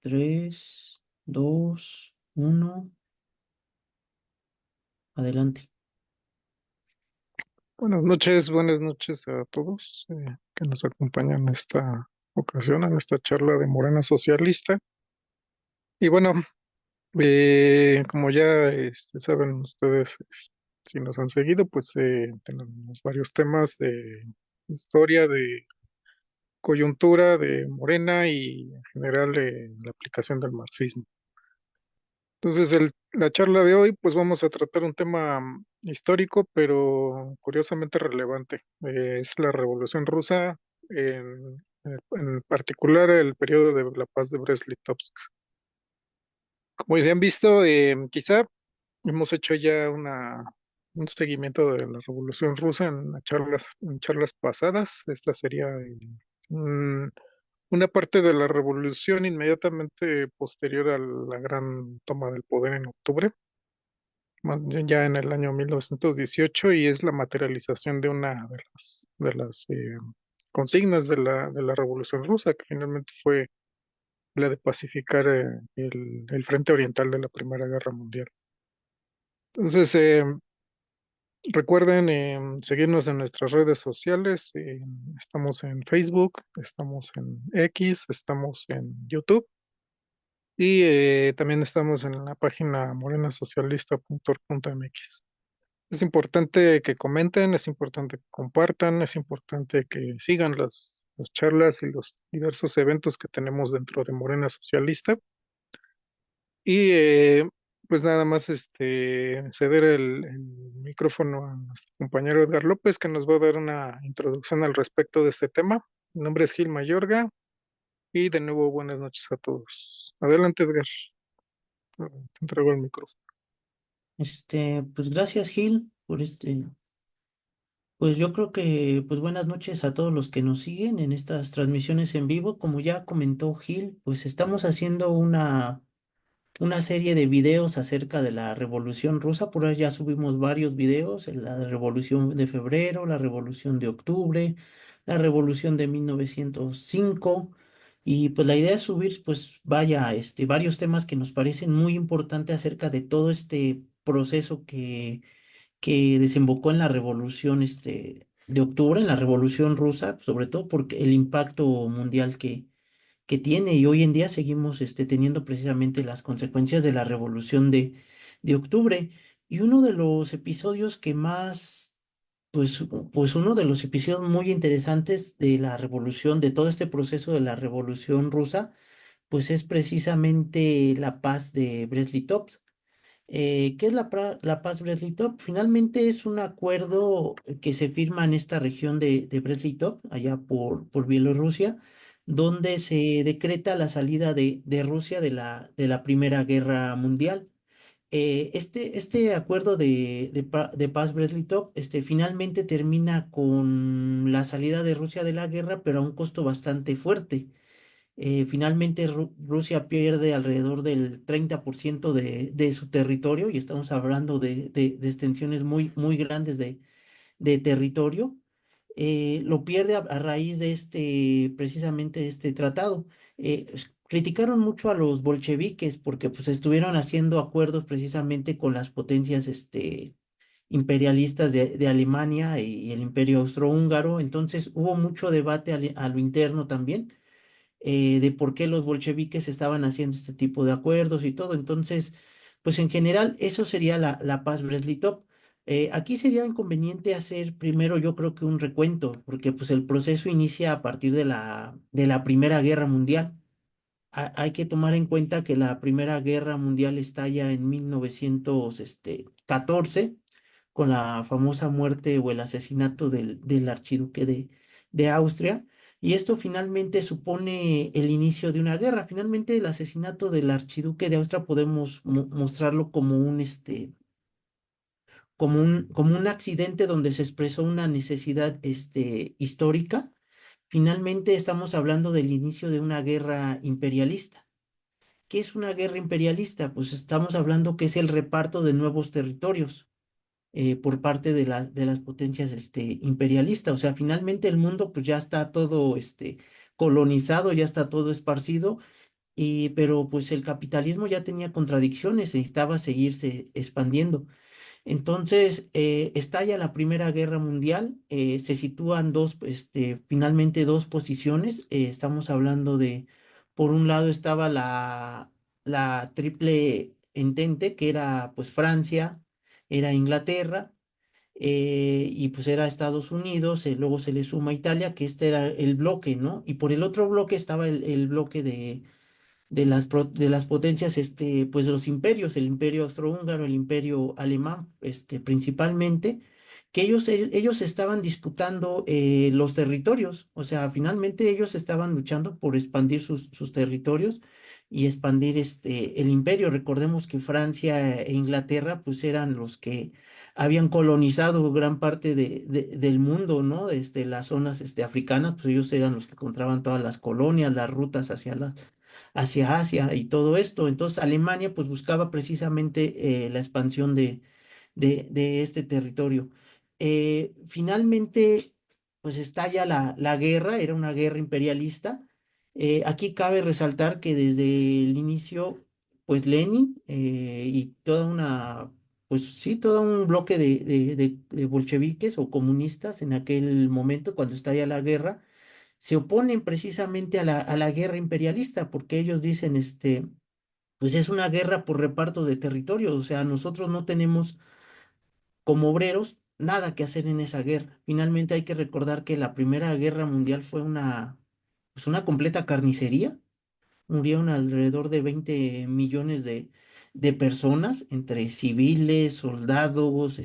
3, 2, 1, adelante. Buenas noches a todos que nos acompañan en esta ocasión, en esta charla de Morena Socialista. Y bueno, como ya saben ustedes, si nos han seguido, pues tenemos varios temas de historia, de coyuntura, de Morena y en general de la aplicación del marxismo. Entonces, la charla de hoy, pues vamos a tratar un tema histórico, pero curiosamente relevante. Es la Revolución Rusa, en particular el periodo de la paz de Brest-Litovsk. Como ya han visto, quizá hemos hecho ya un seguimiento de la Revolución Rusa en charlas pasadas. Esta sería un- una parte de la revolución inmediatamente posterior a la gran toma del poder en octubre, más bien ya en el año 1918, y es la materialización de una de las consignas de la Revolución Rusa, que finalmente fue la de pacificar el frente oriental de la Primera Guerra Mundial. Entonces, recuerden seguirnos en nuestras redes sociales. Estamos en Facebook, estamos en X, estamos en YouTube. Y también estamos en la página morenasocialista.org.mx. Es importante que comenten, es importante que compartan, es importante que sigan las charlas y los diversos eventos que tenemos dentro de Morena Socialista. Y pues nada más ceder el micrófono a nuestro compañero Edgar López, que nos va a dar una introducción al respecto de este tema. Mi nombre es Gil Mayorga y de nuevo buenas noches a todos. Adelante, Edgar. Te entrego el micrófono. Pues gracias, Gil, por pues yo creo que, pues buenas noches a todos los que nos siguen en estas transmisiones en vivo. Como ya comentó Gil, pues estamos haciendo una serie de videos acerca de la Revolución Rusa. Por ahí ya subimos varios videos, la Revolución de Febrero, la Revolución de Octubre, la Revolución de 1905. Y pues la idea es subir, pues vaya, varios temas que nos parecen muy importantes acerca de todo este proceso que desembocó en la Revolución de Octubre, en la Revolución Rusa, sobre todo porque el impacto mundial que tiene, y hoy en día seguimos teniendo precisamente las consecuencias de la Revolución de Octubre. Y uno de los episodios que más, pues uno de los episodios muy interesantes de la revolución, de todo este proceso de la Revolución Rusa, pues es precisamente la paz de Brest-Litovsk. ¿Qué es la paz Brest-Litovsk? Finalmente es un acuerdo que se firma en esta región de Brest-Litovsk, allá por Bielorrusia, donde se decreta la salida de Rusia de la Primera Guerra Mundial. Este acuerdo de paz Brest-Litovsk finalmente termina con la salida de Rusia de la guerra, pero a un costo bastante fuerte. Finalmente Rusia pierde alrededor del 30% de su territorio, y estamos hablando de extensiones muy, muy grandes de territorio. Lo pierde a raíz de precisamente este tratado. Criticaron mucho a los bolcheviques porque pues estuvieron haciendo acuerdos precisamente con las potencias imperialistas de Alemania y el Imperio Austrohúngaro. Entonces hubo mucho debate a lo interno también, de por qué los bolcheviques estaban haciendo este tipo de acuerdos y todo. Entonces, pues en general, eso sería la paz Brest-Litovsk. Aquí sería inconveniente hacer primero, yo creo que un recuento, porque pues el proceso inicia a partir de la Primera Guerra Mundial. Hay que tomar en cuenta que la Primera Guerra Mundial estalla en 1914, con la famosa muerte o el asesinato del archiduque de Austria. Y esto finalmente supone el inicio de una guerra. Finalmente, el asesinato del archiduque de Austria podemos mostrarlo como un accidente donde se expresó una necesidad histórica. Finalmente, estamos hablando del inicio de una guerra imperialista. ¿Qué es una guerra imperialista? Pues estamos hablando que es el reparto de nuevos territorios por parte de las potencias imperialistas. O sea, finalmente el mundo pues ya está todo colonizado, ya está todo esparcido, pero pues el capitalismo ya tenía contradicciones, necesitaba seguirse expandiendo. Entonces, estalla la Primera Guerra Mundial, se sitúan finalmente dos posiciones. Estamos hablando de, por un lado estaba la Triple Entente, que era pues Francia, era Inglaterra, y pues era Estados Unidos, luego se le suma Italia, que este era el bloque, ¿no? Y por el otro bloque estaba el bloque de las potencias, pues de los imperios, el imperio austrohúngaro, el imperio alemán, principalmente, que ellos estaban disputando los territorios, o sea, finalmente ellos estaban luchando por expandir sus territorios y expandir el imperio. Recordemos que Francia e Inglaterra, pues eran los que habían colonizado gran parte del mundo, ¿no? Las zonas africanas, pues ellos eran los que encontraban todas las colonias, las rutas hacia Asia y todo esto. Entonces Alemania pues buscaba precisamente la expansión de este territorio. Finalmente pues estalla la guerra, era una guerra imperialista. Aquí cabe resaltar que desde el inicio pues Lenin y pues sí, todo un bloque de bolcheviques o comunistas en aquel momento cuando estalla la guerra se oponen precisamente a la guerra imperialista, porque ellos dicen, pues es una guerra por reparto de territorios, o sea, nosotros no tenemos como obreros nada que hacer en esa guerra. Finalmente hay que recordar que la Primera Guerra Mundial fue pues una completa carnicería. Murieron alrededor de 20 millones de personas, entre civiles, soldados,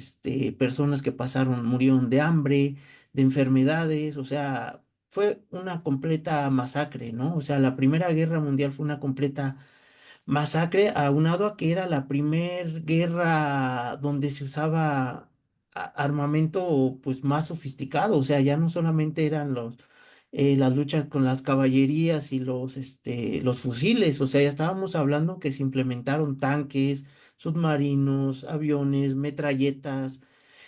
personas que murieron de hambre, de enfermedades, o sea, fue una completa masacre, ¿no? O sea, la Primera Guerra Mundial fue una completa masacre, aunado a que era la primer guerra donde se usaba armamento pues más sofisticado, o sea, ya no solamente eran las luchas con las caballerías y los fusiles, o sea, ya estábamos hablando que se implementaron tanques, submarinos, aviones, metralletas,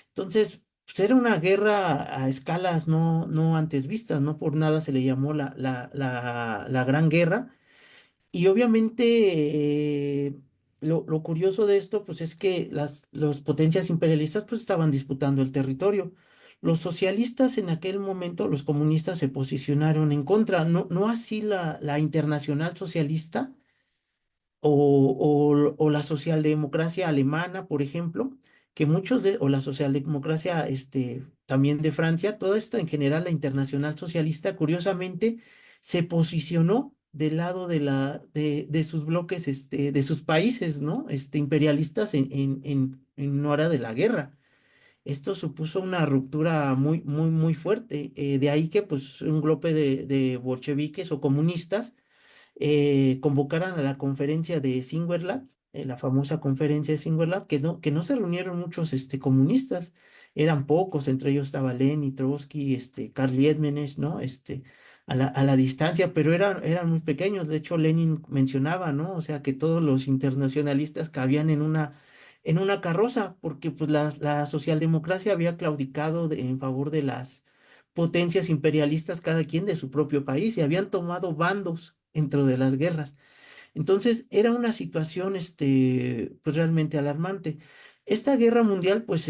entonces pues, era una guerra a escalas no antes vistas, no por nada se le llamó la Gran Guerra. Y obviamente lo curioso de esto pues es que las potencias imperialistas pues estaban disputando el territorio. Los socialistas en aquel momento, los comunistas se posicionaron en contra, no así la Internacional Socialista o la socialdemocracia alemana, por ejemplo, o la socialdemocracia también de Francia, toda esta en general, la Internacional Socialista, curiosamente, se posicionó del lado de sus bloques, de sus países, ¿no? Imperialistas en hora de la guerra. Esto supuso una ruptura muy, muy, muy fuerte. De ahí que, pues, un grupo de bolcheviques o comunistas convocaran a la conferencia de Singuerlat, la famosa conferencia de Singuerlat, que no se reunieron muchos comunistas, eran pocos, entre ellos estaba Lenin, Trotsky, Karl Liebknecht, ¿no? A la distancia, pero eran muy pequeños. De hecho, Lenin mencionaba, ¿no? O sea, que todos los internacionalistas cabían en una carroza, porque pues la socialdemocracia había claudicado en favor de las potencias imperialistas, cada quien de su propio país, y habían tomado bandos dentro de las guerras. Entonces, era una situación, pues realmente alarmante. Esta guerra mundial, pues,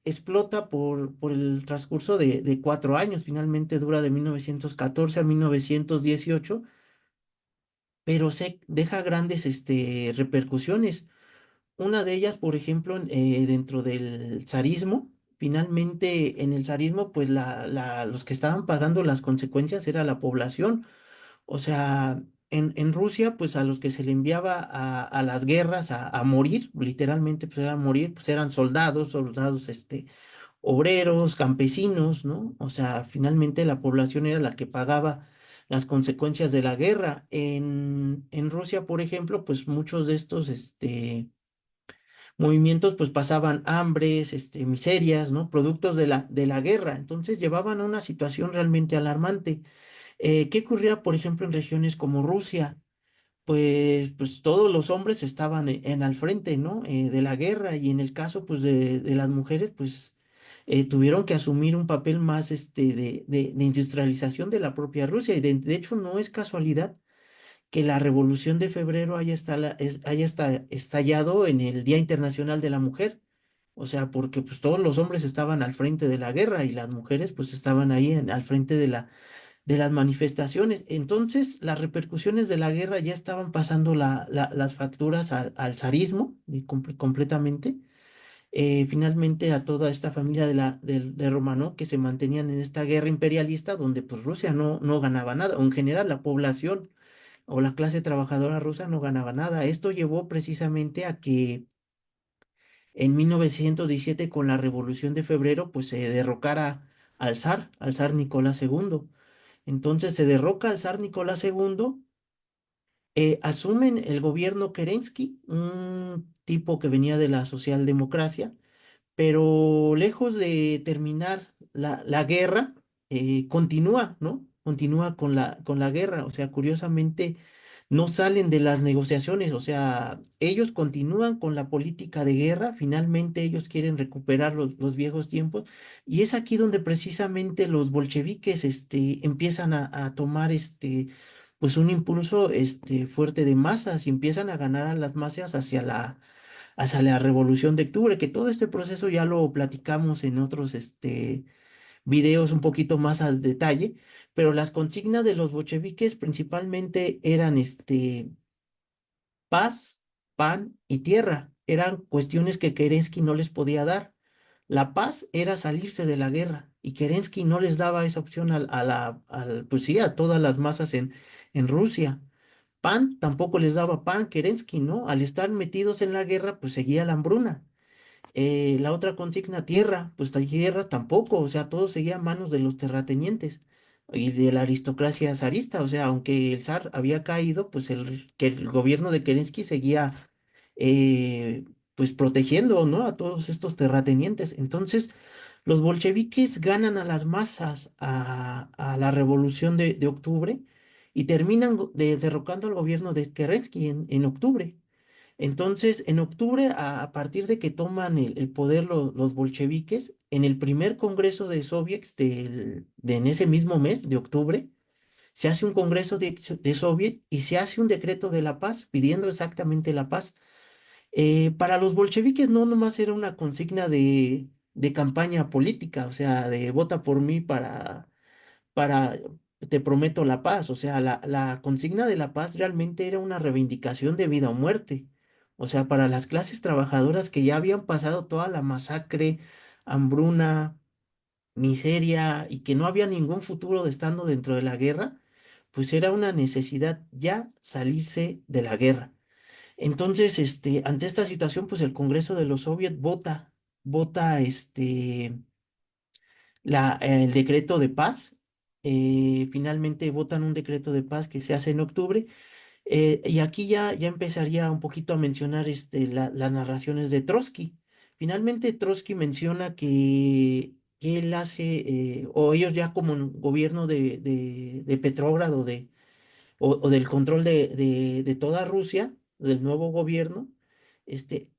explota por el transcurso de 4 años, finalmente dura de 1914 a 1918, pero se deja grandes, repercusiones. Una de ellas, por ejemplo, dentro del zarismo, finalmente en el zarismo, pues los que estaban pagando las consecuencias era la población. O sea, en Rusia, pues a los que se le enviaba a las guerras a morir, literalmente, pues eran morir, pues eran soldados, obreros, campesinos, ¿no? O sea, finalmente la población era la que pagaba las consecuencias de la guerra. En Rusia, por ejemplo, pues muchos de estos, movimientos pues pasaban hambres, miserias, ¿no? Productos de la guerra. Entonces llevaban a una situación realmente alarmante. ¿Qué ocurría, por ejemplo, en regiones como Rusia? Pues todos los hombres estaban al frente, ¿no? De la guerra y en el caso pues de las mujeres pues tuvieron que asumir un papel más de industrialización de la propia Rusia y de hecho no es casualidad que la Revolución de Febrero estallado en el Día Internacional de la Mujer. O sea, porque pues todos los hombres estaban al frente de la guerra y las mujeres pues estaban ahí al frente de las manifestaciones. Entonces, las repercusiones de la guerra ya estaban pasando las facturas al zarismo y completamente. Finalmente a toda esta familia de Romanov que se mantenían en esta guerra imperialista donde pues Rusia no ganaba nada, o en general la población o la clase trabajadora rusa no ganaba nada. Esto llevó precisamente a que en 1917 con la Revolución de Febrero pues se derrocara al zar Nicolás II. Entonces se derroca al zar Nicolás II, asumen el gobierno Kerensky, un tipo que venía de la socialdemocracia, pero lejos de terminar la guerra, continúa, ¿no? Continúa con la guerra, o sea, curiosamente no salen de las negociaciones, o sea, ellos continúan con la política de guerra, finalmente ellos quieren recuperar los viejos tiempos, y es aquí donde precisamente los bolcheviques, empiezan a tomar, pues un impulso, fuerte de masas y empiezan a ganar a las masas hacia la Revolución de Octubre, que todo este proceso ya lo platicamos en otros videos un poquito más al detalle, pero las consignas de los bolcheviques principalmente eran paz, pan y tierra. Eran cuestiones que Kerensky no les podía dar. La paz era salirse de la guerra y Kerensky no les daba esa opción pues sí, a todas las masas en Rusia. Pan tampoco les daba pan Kerensky, ¿no? Al estar metidos en la guerra, pues seguía la hambruna. La otra consigna, tierra, pues la tierra tampoco, o sea, todo seguía a manos de los terratenientes y de la aristocracia zarista, o sea, aunque el zar había caído, pues que el gobierno de Kerensky seguía, pues protegiendo, ¿no? A todos estos terratenientes. Entonces, los bolcheviques ganan a las masas a la revolución de octubre y terminan derrocando al gobierno de Kerensky en octubre. Entonces, en octubre, a partir de que toman el poder los bolcheviques, en el primer congreso de soviets en ese mismo mes de octubre, se hace un congreso de soviet y se hace un decreto de la paz, pidiendo exactamente la paz. Para los bolcheviques no nomás era una consigna de campaña política, o sea, de vota por mí para, te prometo la paz. O sea, la consigna de la paz realmente era una reivindicación de vida o muerte. O sea, para las clases trabajadoras que ya habían pasado toda la masacre, hambruna, miseria y que no había ningún futuro de estando dentro de la guerra, pues era una necesidad ya salirse de la guerra. Entonces, ante esta situación, pues el Congreso de los Soviets vota, el decreto de paz. Finalmente votan un decreto de paz que se hace en octubre. Y aquí ya empezaría un poquito a mencionar las narraciones de Trotsky. Finalmente Trotsky menciona que él hace, o ellos ya como un gobierno de Petrógrado, o del control de toda Rusia, del nuevo gobierno,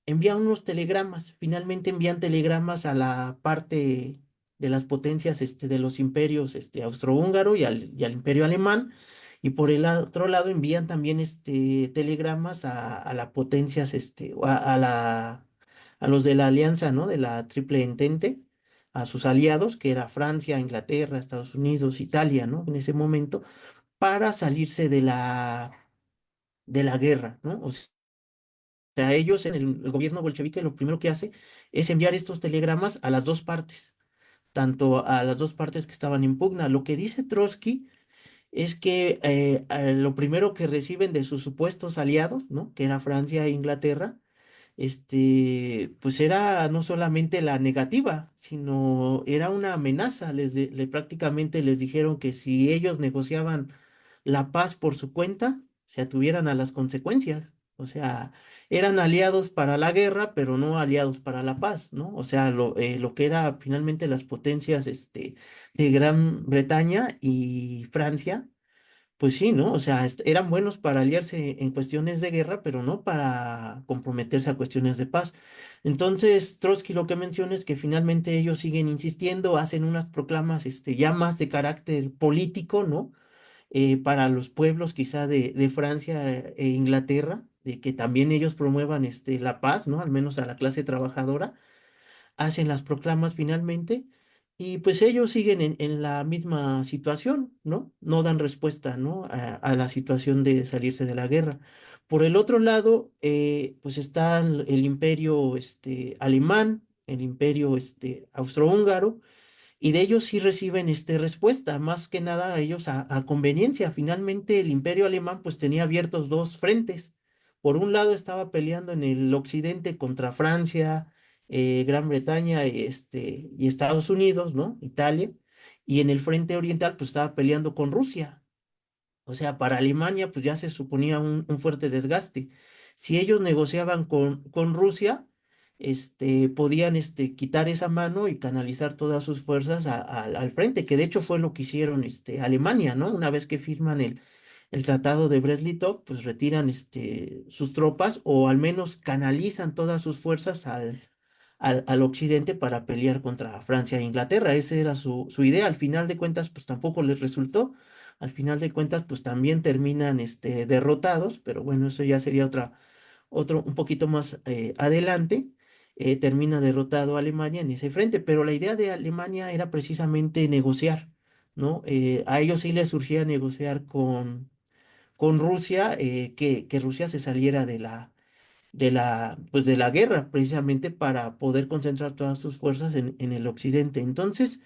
envían unos telegramas, finalmente envían telegramas a la parte de las potencias, de los imperios, austrohúngaro y al imperio alemán, y por el otro lado envían también, telegramas a las potencias, o a los de la alianza, ¿no? De la Triple Entente, a sus aliados, que era Francia, Inglaterra, Estados Unidos, Italia, ¿no? En ese momento para salirse de la guerra, ¿no? O sea, ellos en el gobierno bolchevique lo primero que hace es enviar estos telegramas a las dos partes, tanto a las dos partes que estaban en pugna. Lo que dice Trotsky es que lo primero que reciben de sus supuestos aliados, ¿no? Que era Francia e Inglaterra, pues era no solamente la negativa, sino era una amenaza. Prácticamente les dijeron que si ellos negociaban la paz por su cuenta, se atuvieran a las consecuencias. O sea, eran aliados para la guerra, pero no aliados para la paz, ¿no? O sea, lo que era finalmente las potencias, de Gran Bretaña y Francia pues sí, ¿no? O sea, eran buenos para aliarse en cuestiones de guerra, pero no para comprometerse a cuestiones de paz. Entonces, Trotsky lo que menciona es que finalmente ellos siguen insistiendo, hacen unas proclamas, ya más de carácter político, ¿no? para los pueblos quizá de Francia e Inglaterra, de que también ellos promuevan la paz, ¿no? Al menos a la clase trabajadora, hacen las proclamas finalmente y pues ellos siguen en la misma situación, ¿no? No dan respuesta, ¿no? A la situación de salirse de la guerra. Por el otro lado, pues está el imperio alemán, el imperio austrohúngaro, y de ellos sí reciben respuesta, más que nada ellos a conveniencia. Finalmente el imperio alemán pues tenía abiertos dos frentes. Por un lado estaba peleando en el occidente contra Francia, Gran Bretaña y Estados Unidos, ¿no? Italia. Y en el frente oriental pues estaba peleando con Rusia. O sea, para Alemania, pues ya se suponía un fuerte desgaste. Si ellos negociaban con Rusia, podían quitar esa mano y canalizar todas sus fuerzas al frente, que de hecho fue lo que hicieron Alemania, ¿no? Una vez que firman el Tratado de Brest-Litov, pues retiran sus tropas o al menos canalizan todas sus fuerzas al occidente para pelear contra Francia e Inglaterra. Esa era su idea. Al final de cuentas, pues tampoco les resultó. Al final de cuentas, pues también terminan derrotados, pero bueno, eso ya sería otro un poquito más adelante. Termina derrotado Alemania en ese frente, pero la idea de Alemania era precisamente negociar, ¿no? A ellos sí les surgía negociar con Rusia, que Rusia se saliera de la guerra, precisamente para poder concentrar todas sus fuerzas en el occidente. Entonces,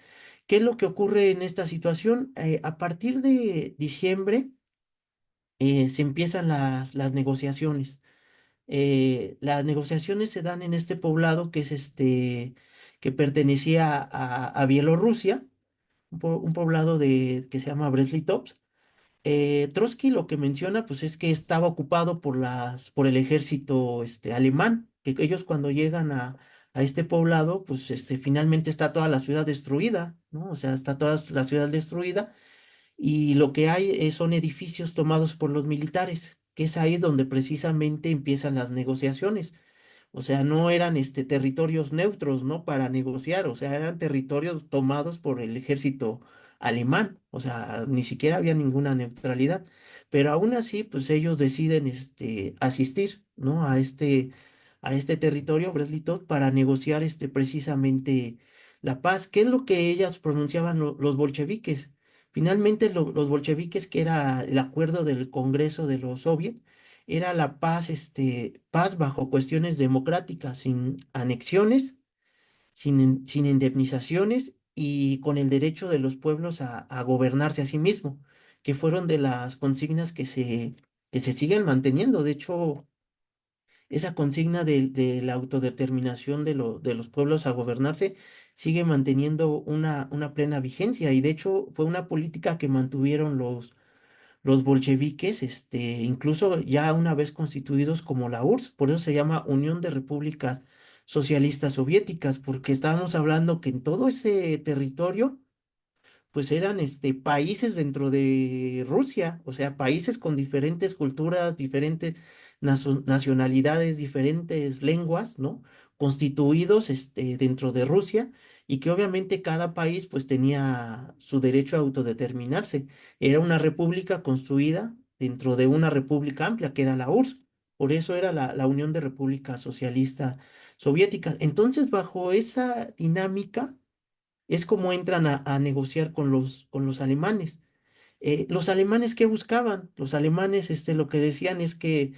¿qué es lo que ocurre en esta situación? A partir de diciembre se empiezan las negociaciones. Las negociaciones se dan en este poblado que es que pertenecía a Bielorrusia, un poblado que se llama Breslitov. Trotsky lo que menciona pues es que estaba ocupado por el ejército alemán, que ellos cuando llegan a este poblado pues finalmente está toda la ciudad destruida, ¿no? O sea, está toda la ciudad destruida y lo que hay son edificios tomados por los militares, que es ahí donde precisamente empiezan las negociaciones. O sea, no eran territorios neutros, ¿no? Para negociar, o sea, eran territorios tomados por el ejército alemán, o sea, ni siquiera había ninguna neutralidad. Pero aún así, pues ellos deciden asistir, ¿no? A este territorio, Breslitot, para negociar precisamente la paz, que es lo que ellas pronunciaban los bolcheviques. Finalmente, los bolcheviques, que era el acuerdo del Congreso de los soviets, era la paz, paz bajo cuestiones democráticas, sin anexiones, sin indemnizaciones y con el derecho de los pueblos a gobernarse a sí mismo, que fueron de las consignas que se siguen manteniendo. De hecho, esa consigna de la autodeterminación de los pueblos a gobernarse sigue manteniendo una plena vigencia y de hecho fue una política que mantuvieron los bolcheviques, incluso ya una vez constituidos como la URSS, por eso se llama Unión de Repúblicas Socialistas Soviéticas, porque estábamos hablando que en todo ese territorio pues eran países dentro de Rusia, o sea, países con diferentes culturas, diferentes nacionalidades, diferentes lenguas, ¿no? Constituidos dentro de Rusia y que obviamente cada país pues tenía su derecho a autodeterminarse. Era una república construida dentro de una república amplia que era la URSS. Por eso era la Unión de Repúblicas Socialistas Soviéticas. Entonces, bajo esa dinámica, es como entran a negociar con los alemanes. ¿Los alemanes qué buscaban? Los alemanes lo que decían es que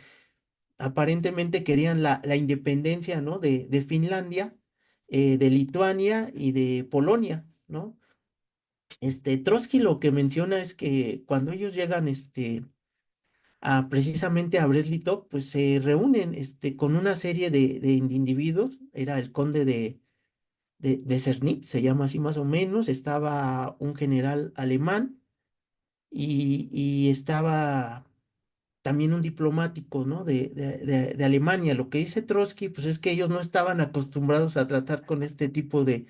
aparentemente querían la independencia, ¿no? de Finlandia, de Lituania y de Polonia, ¿no? Trotsky lo que menciona es que cuando ellos llegan precisamente a Brest-Litov, pues se reúnen con una serie de individuos, era el conde de Cernip, se llama así más o menos, estaba un general alemán y estaba también un diplomático, ¿no? de Alemania. Lo que dice Trotsky, pues es que ellos no estaban acostumbrados a tratar con este tipo de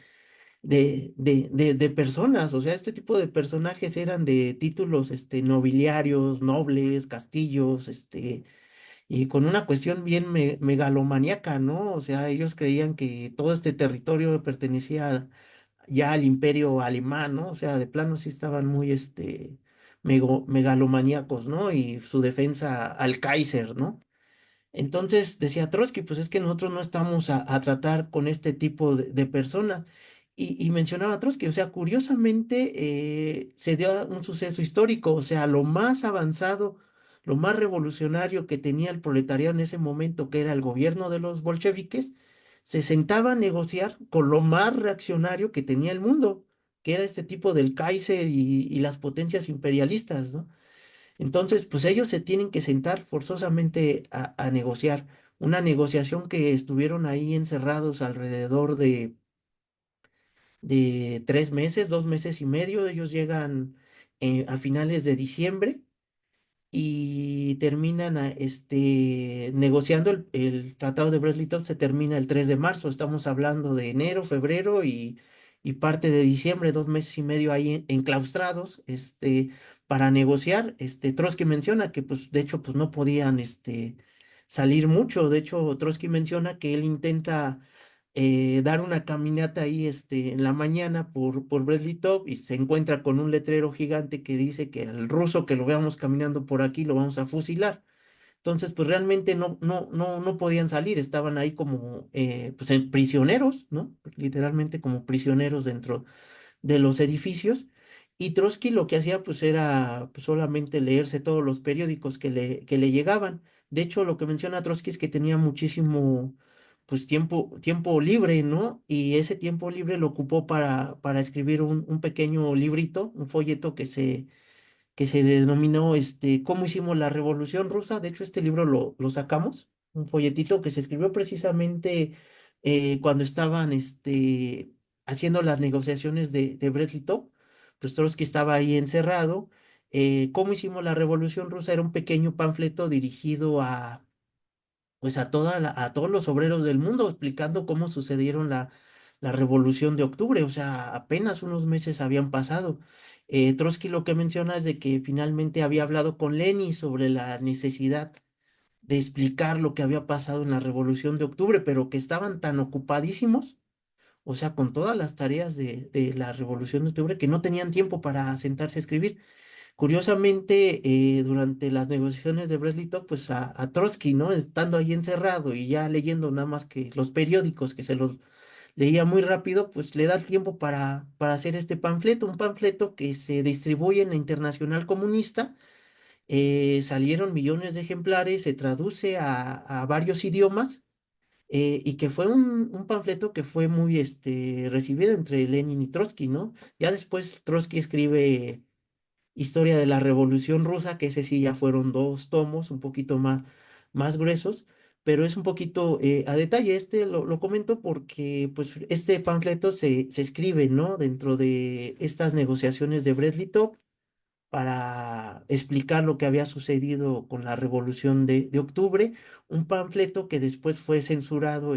personas, o sea, este tipo de personajes eran de títulos nobiliarios, nobles, castillos, y con una cuestión bien megalomaníaca, ¿no? O sea, ellos creían que todo este territorio pertenecía ya al imperio alemán, ¿no? O sea, de plano sí estaban megalomaníacos, ¿no? Y su defensa al Kaiser, ¿no? Entonces decía Trotsky, pues es que nosotros no estamos a tratar con este tipo de personas. Y mencionaba Trotsky, o sea, curiosamente se dio un suceso histórico, o sea, lo más avanzado, lo más revolucionario que tenía el proletariado en ese momento, que era el gobierno de los bolcheviques, se sentaba a negociar con lo más reaccionario que tenía el mundo, que era este tipo del Kaiser y las potencias imperialistas, ¿no? Entonces, pues ellos se tienen que sentar forzosamente a negociar. Una negociación que estuvieron ahí encerrados alrededor de 3 meses, 2 meses y medio. Ellos llegan a finales de diciembre y terminan negociando el Tratado de Brest-Litovsk. Se termina el 3 de marzo. Estamos hablando de enero, febrero y parte de diciembre, 2 meses y medio ahí enclaustrados, para negociar. Trotsky menciona que, pues, de hecho, pues no podían, salir mucho. De hecho, Trotsky menciona que él intenta dar una caminata ahí, en la mañana por Bradley Top y se encuentra con un letrero gigante que dice que al ruso que lo veamos caminando por aquí lo vamos a fusilar. Entonces, pues realmente no podían salir, estaban ahí como, pues, prisioneros, ¿no? Literalmente como prisioneros dentro de los edificios. Y Trotsky lo que hacía pues era pues, solamente leerse todos los periódicos que le llegaban. De hecho, lo que menciona Trotsky es que tenía muchísimo pues tiempo libre, ¿no? Y ese tiempo libre lo ocupó para escribir un pequeño librito, un folleto que se denominó ¿Cómo hicimos la Revolución Rusa? De hecho, este libro lo sacamos, un folletito que se escribió precisamente cuando estaban haciendo las negociaciones de Brest-Litov. Pues Trotsky estaba ahí encerrado. ¿Cómo hicimos la Revolución Rusa? Era un pequeño panfleto dirigido pues a todos los obreros del mundo, explicando cómo sucedieron la Revolución de Octubre. O sea, apenas unos meses habían pasado. Trotsky lo que menciona es de que finalmente había hablado con Lenin sobre la necesidad de explicar lo que había pasado en la Revolución de Octubre, pero que estaban tan ocupadísimos, o sea, con todas las tareas de la Revolución de Octubre, que no tenían tiempo para sentarse a escribir. Curiosamente, durante las negociaciones de Brest-Litov, pues a Trotsky, ¿no? Estando ahí encerrado y ya leyendo nada más que los periódicos, que se los leía muy rápido, pues le da tiempo para hacer este panfleto, un panfleto que se distribuye en la Internacional Comunista. Salieron millones de ejemplares, se traduce a varios idiomas. Y que fue un panfleto que fue muy recibido entre Lenin y Trotsky, ¿no? Ya después Trotsky escribe Historia de la Revolución Rusa, que ese sí ya fueron 2 tomos, un poquito más gruesos, pero es un poquito a detalle. Lo comento porque pues, este panfleto se escribe, ¿no? Dentro de estas negociaciones de Brest-Litov para explicar lo que había sucedido con la Revolución de Octubre, un panfleto que después fue censurado,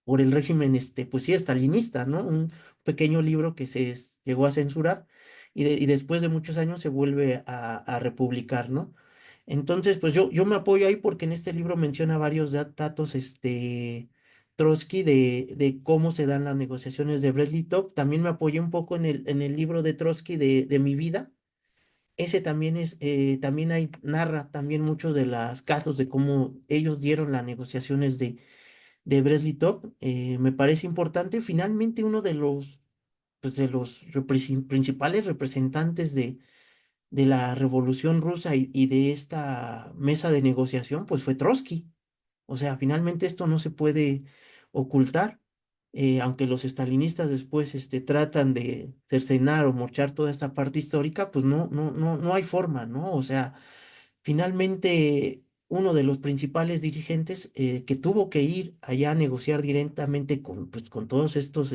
por el régimen, pues sí, estalinista, ¿no? Un pequeño libro que llegó a censurar y después de muchos años se vuelve a republicar, ¿no? Entonces, pues yo me apoyo ahí porque en este libro menciona varios datos, Trotsky de cómo se dan las negociaciones de Brest-Litov. También me apoyé un poco en el libro de Trotsky de Mi vida. Ese también también narra también muchos de los casos de cómo ellos dieron las negociaciones de Brest-Litov. Me parece importante. Finalmente, uno de los principales representantes de la Revolución Rusa y de esta mesa de negociación, pues fue Trotsky. O sea, finalmente esto no se puede ocultar. Aunque los estalinistas después tratan de cercenar o mochar toda esta parte histórica, pues no hay forma, ¿no? O sea, finalmente, uno de los principales dirigentes que tuvo que ir allá a negociar directamente con todos estos,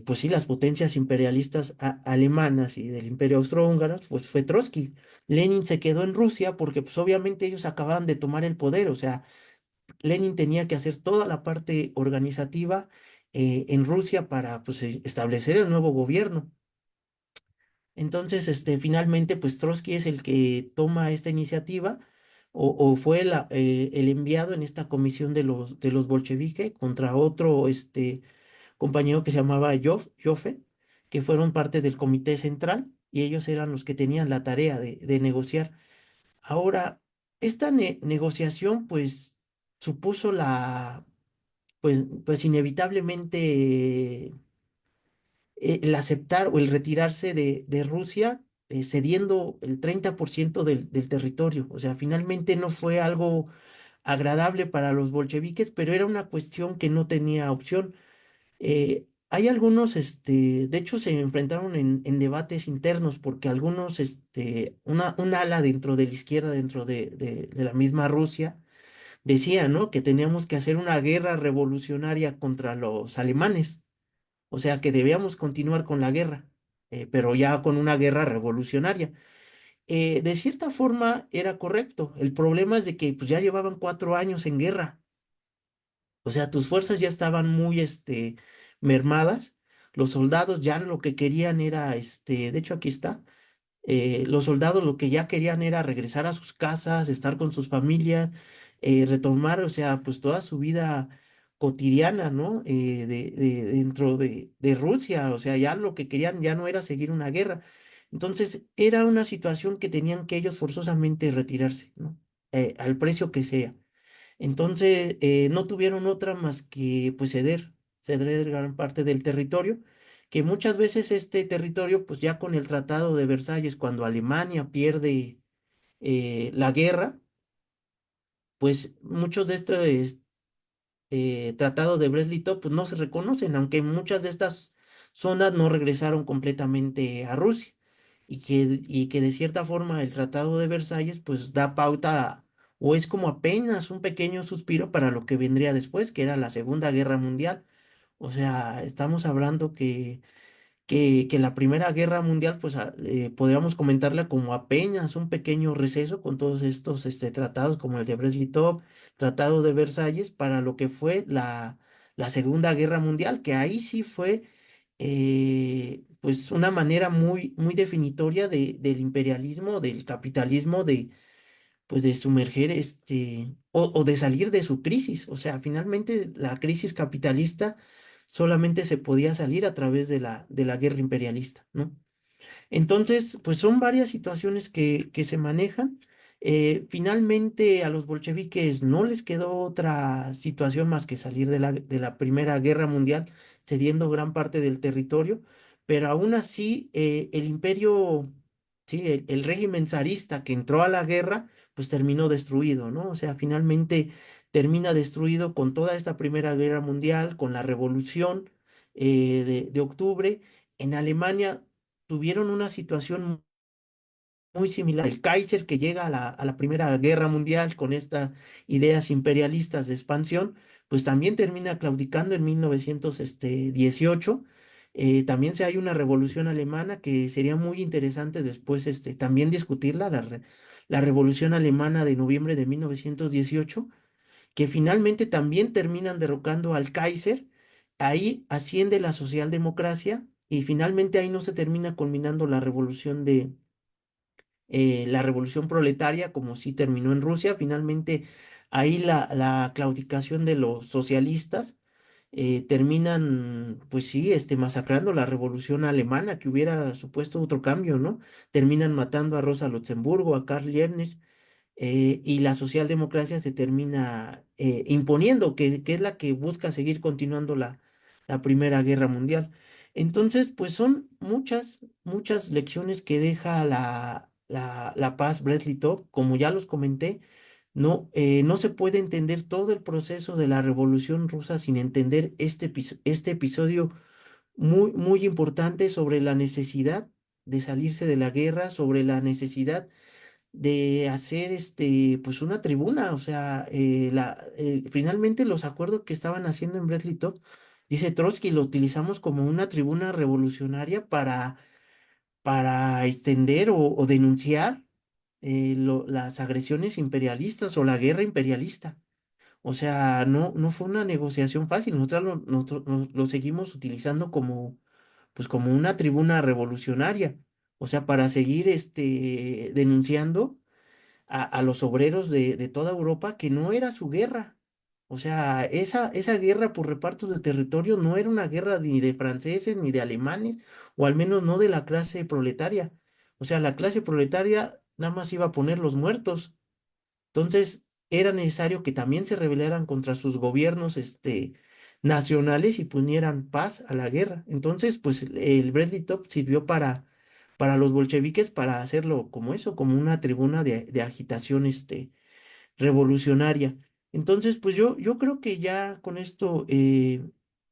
pues sí, las potencias imperialistas alemanas y del Imperio Austrohúngaro, pues fue Trotsky. Lenin se quedó en Rusia porque pues obviamente ellos acababan de tomar el poder. O sea, Lenin tenía que hacer toda la parte organizativa en Rusia para pues establecer el nuevo gobierno. Entonces, finalmente, pues Trotsky es el que toma esta iniciativa o fue el enviado en esta comisión de los bolcheviques contra otro compañero que se llamaba Joffe. que fueron parte del comité central y ellos eran los que tenían la tarea de negociar. Ahora, esta negociación pues supuso pues inevitablemente el aceptar o el retirarse de Rusia, cediendo el 30% del territorio. O sea, finalmente no fue algo agradable para los bolcheviques, pero era una cuestión que no tenía opción. Hay algunos, de hecho, se enfrentaron en debates internos porque algunos, un ala dentro de la izquierda, dentro de la misma Rusia, decía, ¿no? Que teníamos que hacer una guerra revolucionaria contra los alemanes, o sea, que debíamos continuar con la guerra, pero ya con una guerra revolucionaria. De cierta forma era correcto. El problema es de que pues, ya llevaban 4 años en guerra. O sea, tus fuerzas ya estaban muy, mermadas. Los soldados ya lo que querían era, de hecho aquí está, los soldados lo que ya querían era regresar a sus casas, estar con sus familias, retomar, o sea, pues toda su vida cotidiana, ¿no? Dentro de Rusia, o sea, ya lo que querían ya no era seguir una guerra. Entonces, era una situación que tenían que ellos forzosamente retirarse, ¿no? Al precio que sea. Entonces, no tuvieron otra más que pues ceder gran parte del territorio, que muchas veces este territorio, pues ya con el Tratado de Versalles, cuando Alemania pierde la guerra, pues muchos de estos Tratado de Brest-Litov pues no se reconocen, aunque muchas de estas zonas no regresaron completamente a Rusia y que de cierta forma el Tratado de Versalles pues da pauta o es como apenas un pequeño suspiro para lo que vendría después, que era la Segunda Guerra Mundial. O sea, estamos hablando que la Primera Guerra Mundial, pues podríamos comentarla como apenas un pequeño receso con todos estos tratados como el de Brest-Litov, Tratado de Versalles, para lo que fue la Segunda Guerra Mundial, que ahí sí fue pues una manera muy, muy definitoria del imperialismo, del capitalismo, pues de sumerger o de salir de su crisis. O sea, finalmente la crisis capitalista solamente se podía salir a través de la guerra imperialista, ¿no? Entonces, pues son varias situaciones que se manejan. Finalmente a los bolcheviques no les quedó otra situación más que salir de la Primera Guerra Mundial, cediendo gran parte del territorio, pero aún así el imperio, sí, el régimen zarista que entró a la guerra, pues terminó destruido, ¿no? O sea, finalmente termina destruido con toda esta Primera Guerra Mundial, con la Revolución de octubre. En Alemania tuvieron una situación muy similar. El Kaiser que llega a la Primera Guerra Mundial con estas ideas imperialistas de expansión, pues también termina claudicando en 1918. También se hay una revolución alemana que sería muy interesante después también discutirla, la revolución alemana de noviembre de 1918, que finalmente también terminan derrocando al Kaiser. Ahí asciende la socialdemocracia y finalmente ahí no se termina culminando la revolución proletaria, como sí terminó en Rusia. Finalmente, ahí la claudicación de los socialistas terminan, pues sí, masacrando la revolución alemana, que hubiera supuesto otro cambio, ¿no? Terminan matando a Rosa Luxemburgo, a Karl Liebknecht, y la socialdemocracia se termina imponiendo, que es la que busca seguir continuando la Primera Guerra Mundial. Entonces, pues son muchas, muchas lecciones que deja la paz Brest-Litov, como ya los comenté. No se puede entender todo el proceso de la Revolución Rusa sin entender este episodio muy, muy importante sobre la necesidad de salirse de la guerra, sobre la necesidad de hacer pues una tribuna. O sea, finalmente los acuerdos que estaban haciendo en Brest-Litov, dice Trotsky, lo utilizamos como una tribuna revolucionaria para extender o denunciar las agresiones imperialistas o la guerra imperialista. O sea, no fue una negociación fácil. Nosotros lo seguimos utilizando pues como una tribuna revolucionaria. O sea, para seguir denunciando a los obreros de toda Europa que no era su guerra. O sea, esa guerra por reparto de territorio no era una guerra ni de franceses ni de alemanes, o al menos no de la clase proletaria. O sea, la clase proletaria nada más iba a poner los muertos. Entonces, era necesario que también se rebelaran contra sus gobiernos, nacionales y pusieran paz a la guerra. Entonces, pues el Bradley Top sirvió para los bolcheviques para hacerlo como eso, como una tribuna de agitación, revolucionaria. Entonces, pues yo creo que ya con esto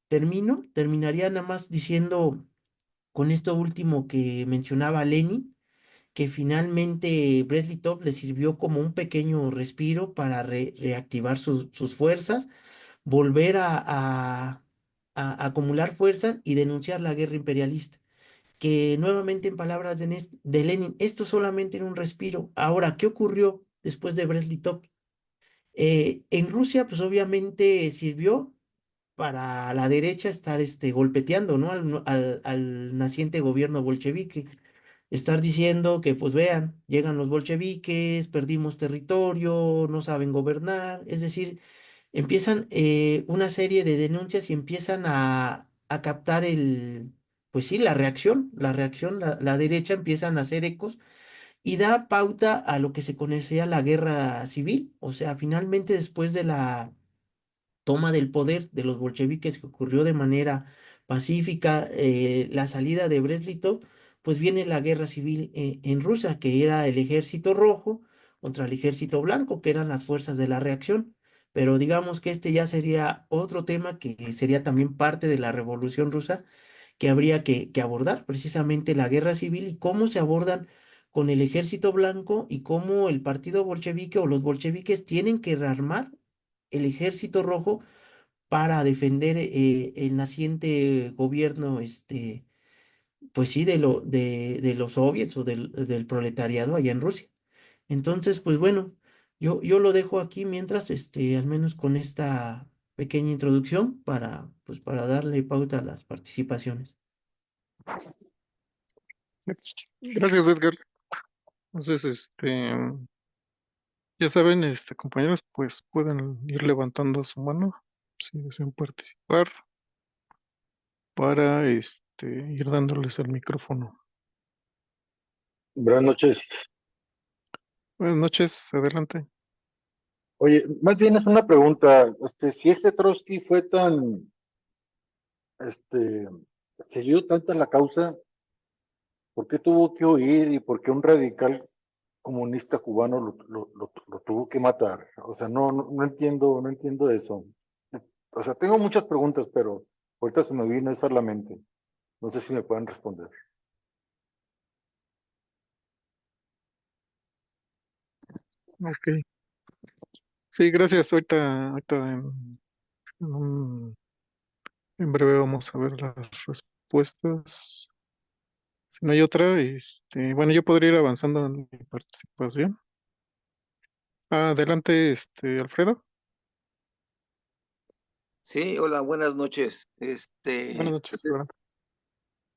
terminaría nada más diciendo con esto último que mencionaba Lenin, que finalmente Bradley Top le sirvió como un pequeño respiro para reactivar sus fuerzas, volver a acumular fuerzas y denunciar la guerra imperialista. Que nuevamente en palabras de Lenin, esto solamente era un respiro. Ahora, ¿qué ocurrió después de Bradley Top? En Rusia, pues obviamente sirvió para la derecha estar golpeteando, ¿no? Al naciente gobierno bolchevique, estar diciendo que, pues vean, llegan los bolcheviques, perdimos territorio, no saben gobernar, es decir, empiezan una serie de denuncias y empiezan a captar pues sí, la derecha empiezan a hacer ecos y da pauta a lo que se conocía la guerra civil. O sea, finalmente después de la toma del poder de los bolcheviques que ocurrió de manera pacífica, la salida de Brest-Litov, pues viene la guerra civil en Rusia, que era el ejército rojo contra el ejército blanco, que eran las fuerzas de la reacción. Pero digamos que este ya sería otro tema que sería también parte de la revolución rusa que habría que abordar, precisamente la guerra civil y cómo se abordan con el ejército blanco y cómo el partido bolchevique o los bolcheviques tienen que rearmar el ejército rojo para defender el naciente gobierno, pues sí, de los soviets o del proletariado allá en Rusia. Entonces, pues bueno, yo lo dejo aquí mientras, al menos con esta pequeña introducción pues para darle pauta a las participaciones. Gracias, Edgar. Entonces, ya saben, compañeros, pues pueden ir levantando su mano si desean participar para ir dándoles el micrófono. Buenas noches. Buenas noches, adelante. Oye, más bien es una pregunta. Si este Trotsky fue tan, este, siguió tanta la causa, ¿por qué tuvo que huir y por qué un radical comunista cubano lo tuvo que matar? O sea, no entiendo, no entiendo eso. O sea, tengo muchas preguntas, pero ahorita se me vino esa a la mente. No sé si me pueden responder. Ok. Sí, gracias. Ahorita en en breve vamos a ver las respuestas. Si no hay otra, bueno, yo podría ir avanzando en mi participación. Adelante, Alfredo. Sí, hola, buenas noches. Buenas noches, Pues adelante.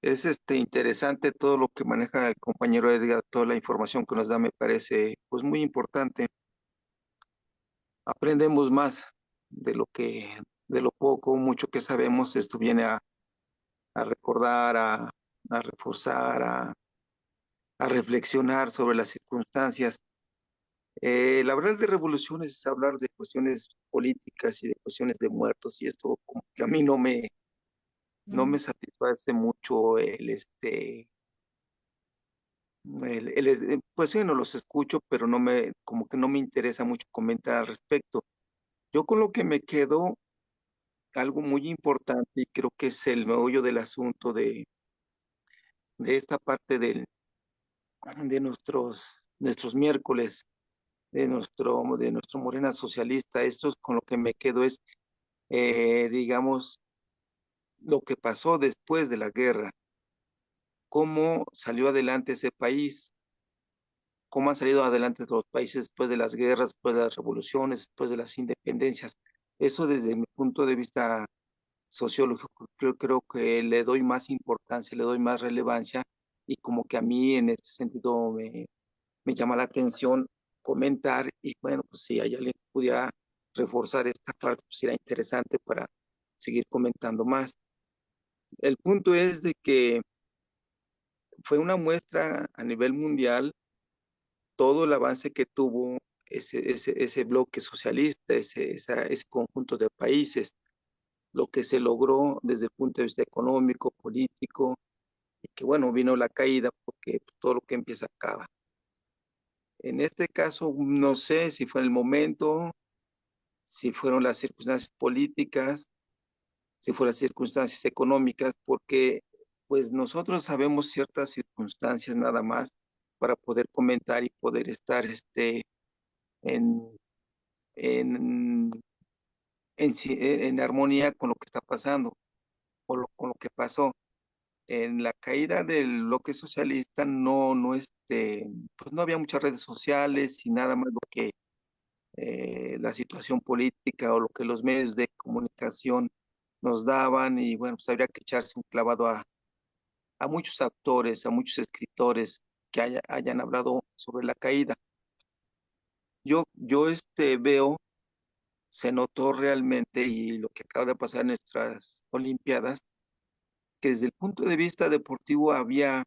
es interesante todo lo que maneja el compañero Edgar, toda la información que nos da me parece pues muy importante. Aprendemos más de de lo poco, mucho que sabemos, esto viene a recordar, a reforzar, a reflexionar sobre las circunstancias. El hablar de revoluciones es hablar de cuestiones políticas y de cuestiones de muertos, y esto como que a mí no me satisface mucho pues bueno, los escucho, pero como que no me interesa mucho comentar al respecto. Yo con lo que me quedo, algo muy importante, y creo que es el meollo del asunto de esta parte de nuestros miércoles, de nuestro Morena Socialista, esto es con lo que me quedo es, digamos, lo que pasó después de la guerra, cómo salió adelante ese país, cómo han salido adelante otros países después de las guerras, después de las revoluciones, después de las independencias. Eso desde mi punto de vista sociológico, creo que le doy más importancia, le doy más relevancia y como que a mí en este sentido me llama la atención comentar y bueno, pues si hay alguien que pudiera reforzar esta parte, pues será interesante para seguir comentando más. El punto es de que fue una muestra a nivel mundial todo el avance que tuvo ese bloque socialista, ese conjunto de países, lo que se logró desde el punto de vista económico, político, y que bueno, vino la caída porque pues, todo lo que empieza acaba. En este caso, no sé si fue el momento, si fueron las circunstancias políticas, si fueron las circunstancias económicas, porque pues nosotros sabemos ciertas circunstancias nada más para poder comentar y poder estar en, en, en armonía con lo que está pasando o con lo que pasó. En la caída del bloque socialista pues no había muchas redes sociales y nada más lo que la situación política o lo que los medios de comunicación nos daban y bueno, pues habría que echarse un clavado a muchos actores, a muchos escritores que hayan hablado sobre la caída. Yo veo, se notó realmente y lo que acaba de pasar en nuestras Olimpiadas, que desde el punto de vista deportivo había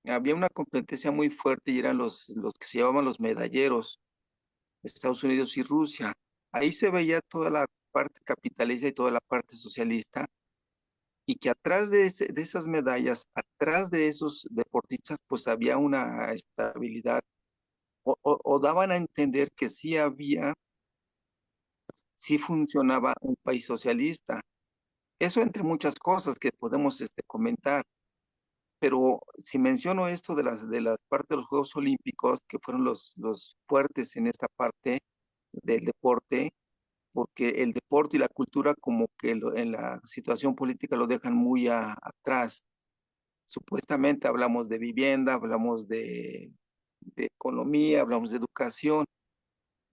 una competencia muy fuerte y eran los que se llamaban los medalleros, Estados Unidos y Rusia. Ahí se veía toda la parte capitalista y toda la parte socialista, y que atrás de esas medallas, atrás de esos deportistas, pues había una estabilidad, o daban a entender que sí funcionaba un país socialista. Eso entre muchas cosas que podemos comentar. Pero si menciono esto de las partes de los Juegos Olímpicos, que fueron los fuertes en esta parte del deporte, porque el deporte y la cultura como que en la situación política lo dejan muy atrás. Supuestamente hablamos de vivienda, hablamos de economía, hablamos de educación,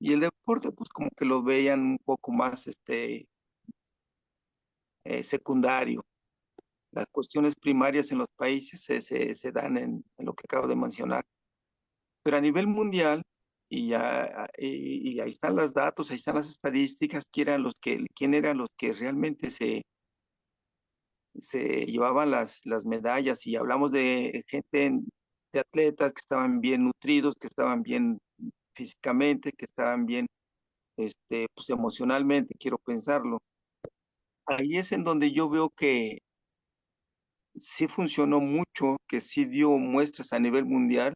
y el deporte pues como que lo veían un poco más secundario. Las cuestiones primarias en los países se dan en lo que acabo de mencionar. Pero a nivel mundial, y ahí están los datos, ahí están las estadísticas, quién eran los que realmente se llevaban las medallas, y hablamos de de atletas que estaban bien nutridos, que estaban bien físicamente, que estaban bien pues emocionalmente, quiero pensarlo. Ahí es en donde yo veo que sí funcionó mucho, que sí dio muestras a nivel mundial,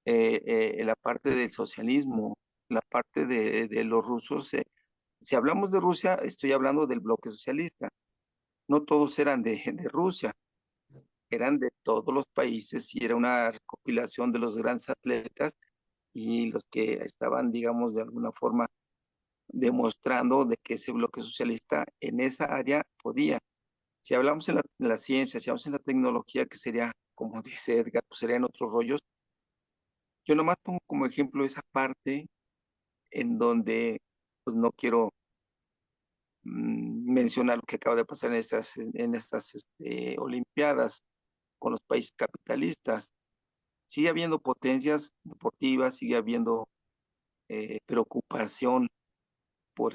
la parte del socialismo, la parte de los rusos. Si hablamos de Rusia, estoy hablando del bloque socialista. No todos eran de Rusia, eran de todos los países y era una recopilación de los grandes atletas y los que estaban, digamos, de alguna forma demostrando de que ese bloque socialista en esa área podía. Si hablamos en la ciencia, si hablamos en la tecnología, que sería, como dice Edgar, pues serían otros rollos. Yo nomás pongo como ejemplo esa parte en donde pues no quiero mencionar lo que acaba de pasar en estas Olimpiadas con los países capitalistas. Sigue habiendo potencias deportivas, sigue habiendo preocupación por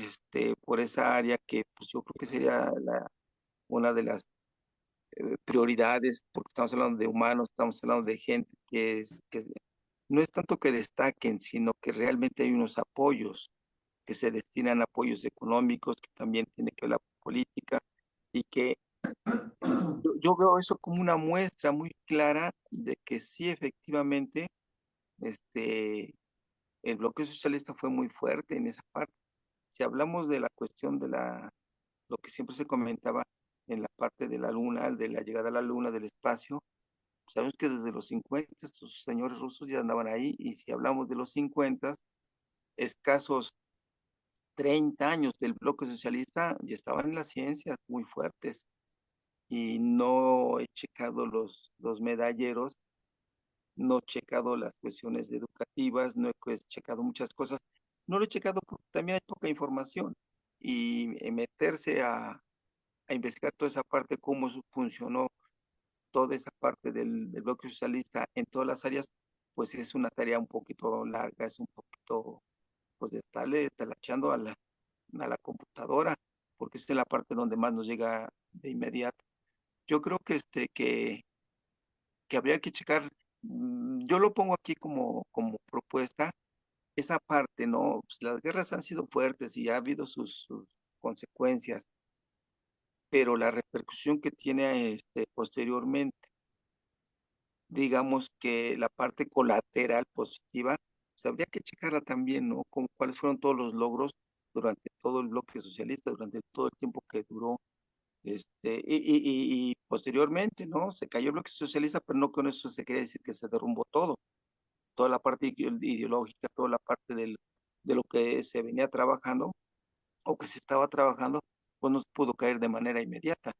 esa área que pues yo creo que sería una de las prioridades, porque estamos hablando de humanos, estamos hablando de gente que no es tanto que destaquen, sino que realmente hay unos apoyos que se destinan a apoyos económicos, que también tiene que ver la política, y que yo veo eso como una muestra muy clara de que sí, efectivamente, este, el bloque socialista fue muy fuerte en esa parte. Si hablamos de la cuestión lo que siempre se comentaba en la parte de la luna, de la llegada a la luna, del espacio, sabemos que desde los 50 estos señores rusos ya andaban ahí, y si hablamos de los 50, escasos 30 años del bloque socialista, ya estaban en las ciencias muy fuertes, y no he checado los medalleros, no he checado las cuestiones educativas, no he checado muchas cosas, no lo he checado porque también hay poca información, y meterse a investigar toda esa parte, cómo funcionó toda esa parte del bloque socialista en todas las áreas, pues es una tarea un poquito larga, es un poquito, pues de estarle talachando a la computadora, porque esa es la parte donde más nos llega de inmediato. Yo creo que habría que checar, yo lo pongo aquí como propuesta, esa parte, ¿no? Pues las guerras han sido fuertes y ha habido sus consecuencias, pero la repercusión que tiene posteriormente, digamos que la parte colateral positiva, pues habría que checarla también, ¿no? Como cuáles fueron todos los logros durante todo el bloque socialista, durante todo el tiempo que duró, y posteriormente, ¿no? Se cayó el bloque socialista, pero no con eso se quiere decir que se derrumbó todo. Toda la parte ideológica, toda la parte de lo que se venía trabajando o que se estaba trabajando, pues no pudo caer de manera inmediata.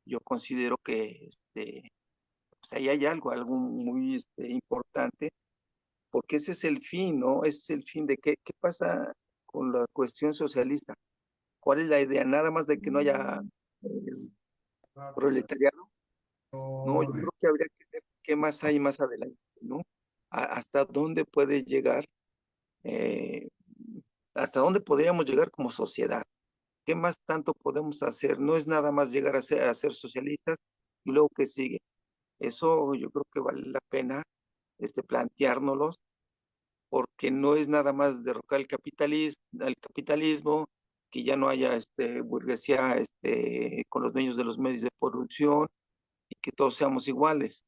Yo considero que pues ahí hay algo muy importante, porque ese es el fin, ¿no? Ese es el fin de qué pasa con la cuestión socialista. ¿Cuál es la idea? Nada más de que no haya proletariado. No, yo creo que habría que ver qué más hay más adelante, ¿no? Hasta dónde puede llegar, eh, hasta dónde podríamos llegar como sociedad. ¿Qué más tanto podemos hacer? No es nada más llegar a ser socialistas y luego qué sigue. Eso yo creo que vale la pena planteárnoslo, porque no es nada más derrocar el capitalismo, que ya no haya burguesía con los dueños de los medios de producción y que todos seamos iguales.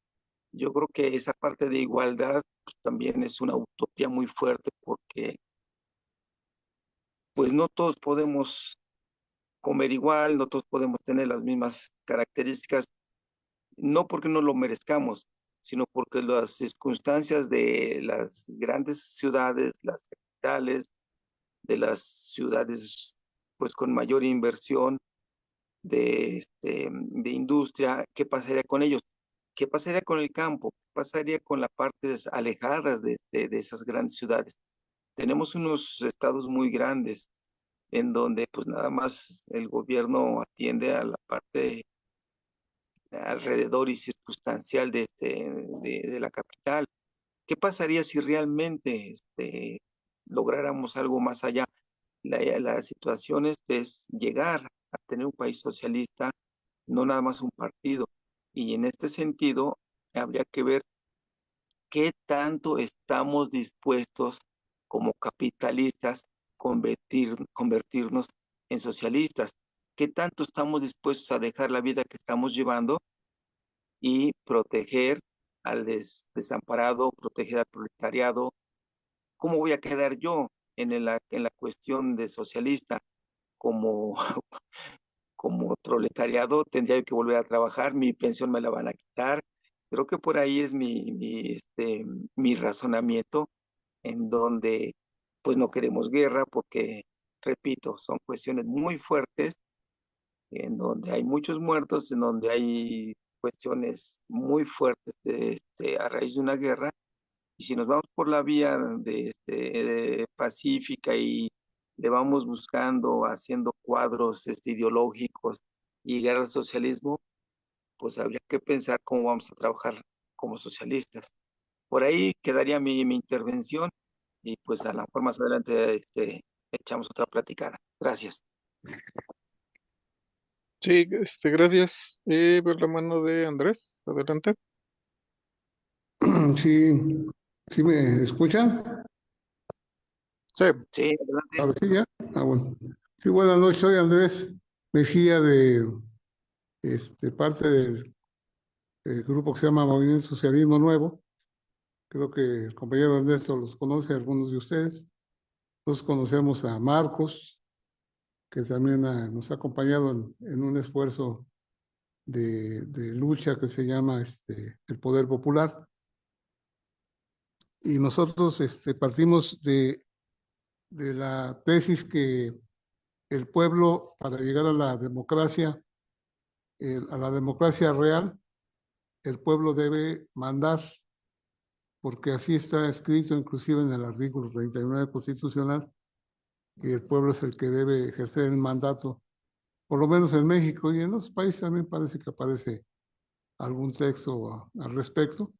Yo creo que esa parte de igualdad pues, también es una utopía muy fuerte porque pues no todos podemos comer igual, no todos podemos tener las mismas características, no porque no lo merezcamos, sino porque las circunstancias de las grandes ciudades, las capitales, de las ciudades pues con mayor inversión de industria, ¿qué pasaría con ellos? ¿Qué pasaría con el campo? ¿Qué pasaría con las partes alejadas de esas grandes ciudades? Tenemos unos estados muy grandes en donde pues nada más el gobierno atiende a la parte alrededor y circunstancial de la capital. ¿Qué pasaría si realmente lográramos algo más allá? La situación es llegar a tener un país socialista, no nada más un partido. Y en este sentido, habría que ver qué tanto estamos dispuestos como capitalistas convertirnos en socialistas, qué tanto estamos dispuestos a dejar la vida que estamos llevando y proteger al desamparado, proteger al proletariado. ¿Cómo voy a quedar yo en la cuestión de socialista? Como, como proletariado tendría que volver a trabajar, mi pensión me la van a quitar. Creo que por ahí es mi razonamiento, en donde pues no queremos guerra porque, repito, son cuestiones muy fuertes, en donde hay muchos muertos, en donde hay cuestiones muy fuertes a raíz de una guerra. Y si nos vamos por la vía de pacífica y le vamos buscando, haciendo cuadros ideológicos y llegar al socialismo, pues habría que pensar cómo vamos a trabajar como socialistas. Por ahí quedaría mi intervención y pues a la mejor más adelante echamos otra platicada. Gracias. Sí, gracias. Ver la mano de Andrés, adelante. Sí, ¿sí me escuchan? Sí, Sí, adelante. Ahora sí, ya. Ah, bueno. Sí, buenas noches, soy Andrés Mejía de parte del grupo que se llama Movimiento Socialismo Nuevo. Creo que el compañero Ernesto los conoce, algunos de ustedes. Nosotros conocemos a Marcos, que también nos ha acompañado en un esfuerzo de lucha que se llama el Poder Popular. Y nosotros partimos de la tesis que el pueblo, para llegar a la democracia real, el pueblo debe mandar, porque así está escrito inclusive en el artículo 39 constitucional, que el pueblo es el que debe ejercer el mandato, por lo menos en México y en otros países también parece que aparece algún texto al respecto.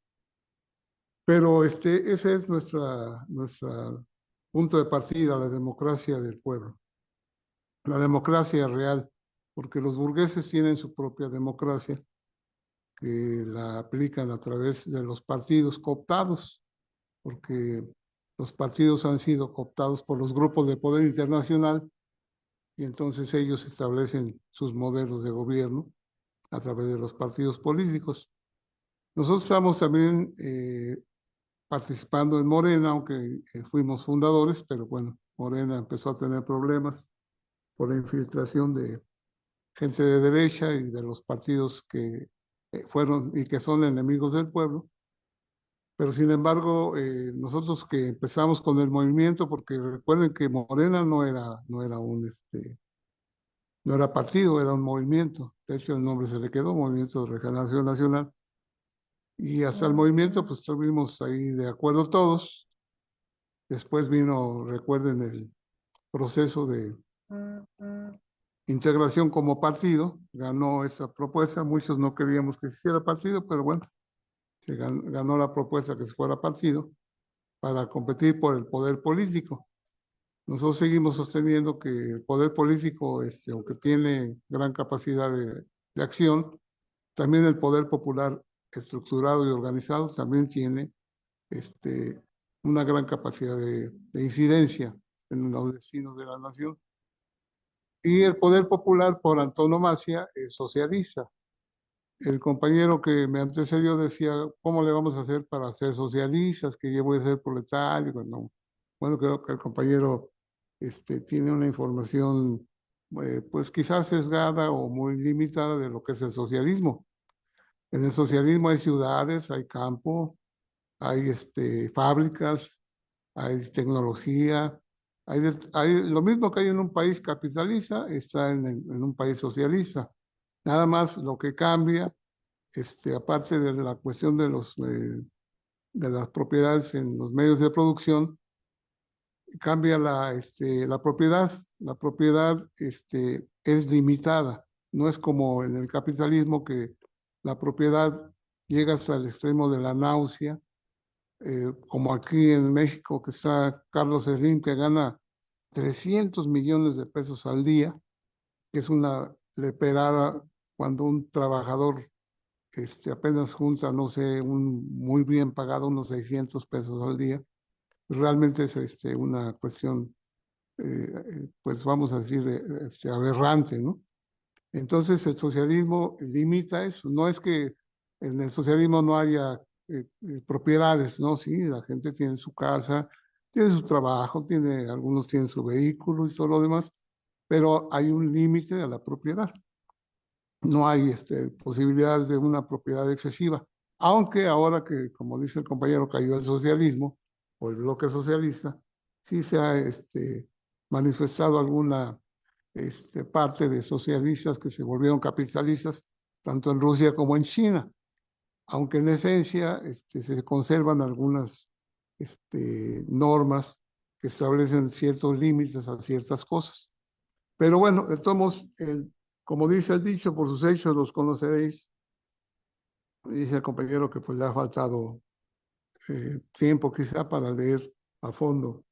Pero ese es nuestra punto de partida, la democracia del pueblo. la democracia real, porque los burgueses tienen su propia democracia que la aplican a través de los partidos cooptados, porque los partidos han sido cooptados por los grupos de poder internacional y entonces ellos establecen sus modelos de gobierno a través de los partidos políticos. Nosotros estamos también participando en Morena, aunque fuimos fundadores, pero bueno, Morena empezó a tener problemas por la infiltración de gente de derecha y de los partidos que fueron y que son enemigos del pueblo. Pero sin embargo, nosotros que empezamos con el movimiento, porque recuerden que Morena no era no era partido, era un movimiento. De hecho, el nombre se le quedó, Movimiento de Regeneración Nacional. Y hasta el movimiento, pues estuvimos ahí de acuerdo todos. Después vino, recuerden, el proceso de integración como partido. Ganó esa propuesta. Muchos no queríamos que se hiciera partido, pero bueno, se ganó la propuesta que se fuera partido para competir por el poder político. Nosotros seguimos sosteniendo que el poder político, aunque tiene gran capacidad de acción, también el poder popular estructurado y organizado también tiene una gran capacidad de incidencia en los destinos de la nación. Y el poder popular, por antonomasia, es socialista. El compañero que me antecedió decía, ¿cómo le vamos a hacer para ser socialistas? Que yo voy a ser proletario. Bueno, creo que el compañero tiene una información pues quizás sesgada o muy limitada de lo que es el socialismo. En el socialismo hay ciudades, hay campo, hay fábricas, hay tecnología, hay lo mismo que hay en un país capitalista, está en un país socialista. Nada más lo que cambia, aparte de la cuestión de las propiedades en los medios de producción, cambia la propiedad. La propiedad es limitada. No es como en el capitalismo que la propiedad llega hasta el extremo de la náusea, como aquí en México que está Carlos Slim, que gana 300 millones de pesos al día, que es una leperada cuando un trabajador apenas junta, no sé, un muy bien pagado, unos 600 pesos al día. Realmente es una cuestión, pues vamos a decir, aberrante, ¿no? Entonces el socialismo limita eso. No es que en el socialismo no haya propiedades, ¿no? Sí, la gente tiene su casa, tiene su trabajo, algunos tienen su vehículo y todo lo demás, pero hay un límite a la propiedad. No hay posibilidades de una propiedad excesiva, aunque ahora que, como dice el compañero, cayó el socialismo o el bloque socialista, sí se ha manifestado alguna parte de socialistas que se volvieron capitalistas, tanto en Rusia como en China, aunque en esencia se conservan algunas normas que establecen ciertos límites a ciertas cosas. Pero bueno, estamos, como dice el dicho, por sus hechos los conoceréis. Dice el compañero que pues le ha faltado tiempo quizá para leer a fondo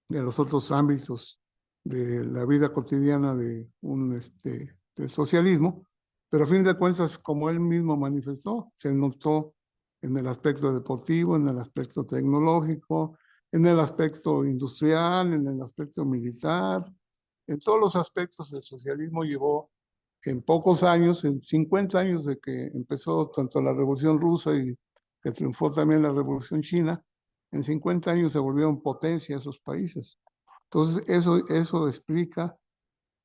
de los otros ámbitos de la vida cotidiana de del socialismo, pero a fin de cuentas, como él mismo manifestó, se notó en el aspecto deportivo, en el aspecto tecnológico, en el aspecto industrial, en el aspecto militar, en todos los aspectos el socialismo llevó en pocos años, en 50 años de que empezó tanto la Revolución Rusa y que triunfó también la Revolución China, en 50 años se volvieron potencia esos países. Entonces, eso explica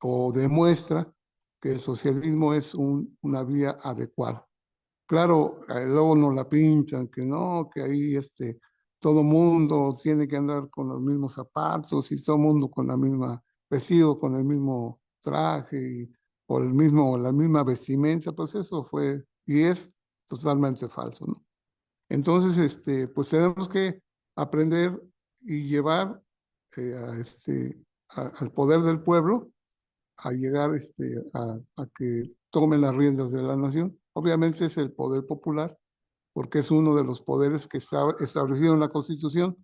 o demuestra que el socialismo es una vía adecuada. Claro, luego nos la pinchan, que no, que ahí todo mundo tiene que andar con los mismos zapatos y todo mundo con la misma vestido, con el mismo traje o la misma vestimenta, pues eso fue y es totalmente falso, ¿no? Entonces, pues tenemos que aprender y llevar al poder del pueblo a llegar a que tomen las riendas de la nación. Obviamente es el poder popular, porque es uno de los poderes que está establecido en la Constitución,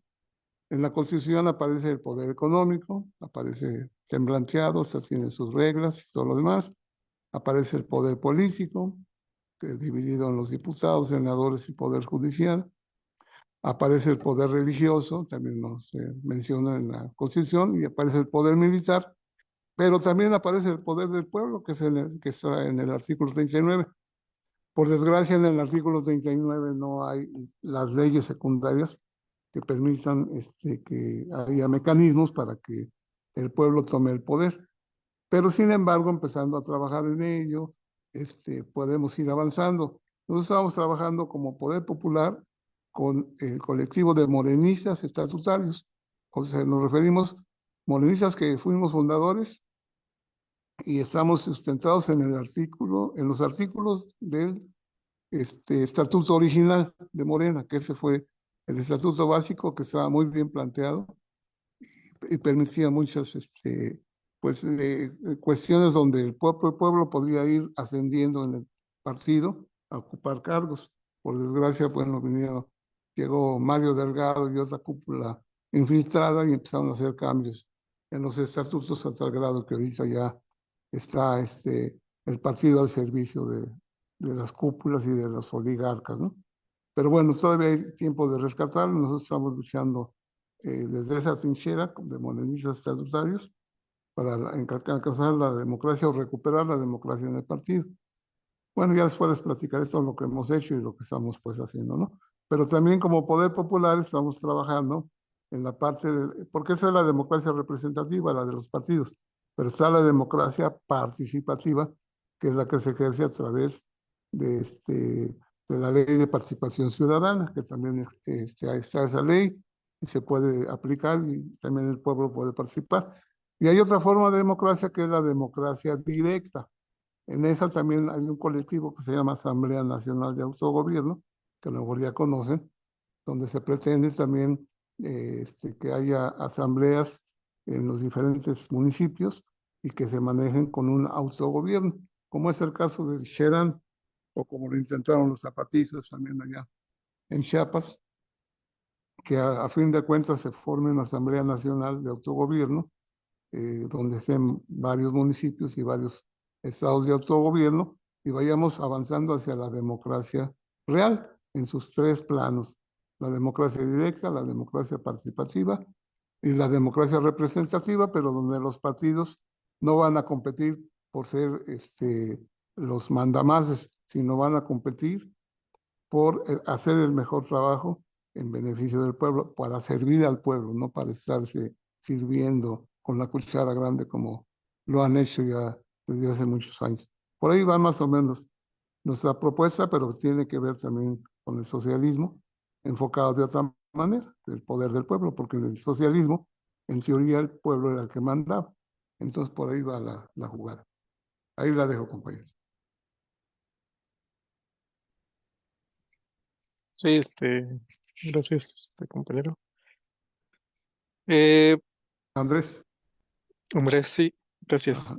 En la Constitución aparece el poder económico, aparece semblanteado, o sea, tiene sus reglas y todo lo demás. Aparece el poder político, que es dividido en los diputados, senadores y poder judicial. Aparece el poder religioso, también no se menciona en la Constitución, y aparece el poder militar, pero también aparece el poder del pueblo, que que está en el artículo 39. Por desgracia, en el artículo 39 no hay las leyes secundarias que permitan que haya mecanismos para que el pueblo tome el poder. Pero sin embargo, empezando a trabajar en ello, podemos ir avanzando. Nosotros estamos trabajando como Poder Popular con el colectivo de morenistas estatutarios. O sea, nos referimos morenistas que fuimos fundadores y estamos sustentados en en los artículos del estatuto original de Morena, que ese fue el estatuto básico que estaba muy bien planteado y permitía muchas cuestiones donde el pueblo podía ir ascendiendo en el partido a ocupar cargos. Por desgracia, bueno, llegó Mario Delgado y otra cúpula infiltrada y empezaron a hacer cambios en los estatutos a tal grado que ahorita ya está el partido al servicio de las cúpulas y de los oligarcas, ¿no? Pero bueno, todavía hay tiempo de rescatarlo. Nosotros estamos luchando desde esa trinchera de morenistas estatutarios para alcanzar la democracia o recuperar la democracia en el partido. Bueno, ya después les platicaré todo lo que hemos hecho y lo que estamos pues haciendo, ¿no? Pero también como Poder Popular estamos trabajando en la parte de, porque esa es la democracia representativa, la de los partidos, pero está la democracia participativa, que es la que se ejerce a través de, de la ley de participación ciudadana, que también está esa ley y se puede aplicar y también el pueblo puede participar. Y hay otra forma de democracia que es la democracia directa. En esa también hay un colectivo que se llama Asamblea Nacional de Autogobierno, que a lo mejor ya conocen, donde se pretende también que haya asambleas en los diferentes municipios y que se manejen con un autogobierno, como es el caso de Xerán, o como lo intentaron los zapatistas también allá en Chiapas, que a fin de cuentas se forme una Asamblea Nacional de Autogobierno donde estén varios municipios y varios estados de autogobierno y vayamos avanzando hacia la democracia real en sus tres planos, la democracia directa, la democracia participativa y la democracia representativa, pero donde los partidos no van a competir por ser los mandamases, sino van a competir por hacer el mejor trabajo en beneficio del pueblo, para servir al pueblo, no para estarse sirviendo con la cuchara grande como lo han hecho ya desde hace muchos años. Por ahí va más o menos nuestra propuesta, pero tiene que ver también con el socialismo, enfocado de otra manera, el poder del pueblo, porque en el socialismo, en teoría, el pueblo era el que mandaba. Entonces, por ahí va la jugada. Ahí la dejo, compañeros. Sí, gracias, compañero. Eh, Andrés. Hombre, sí, gracias. Ajá.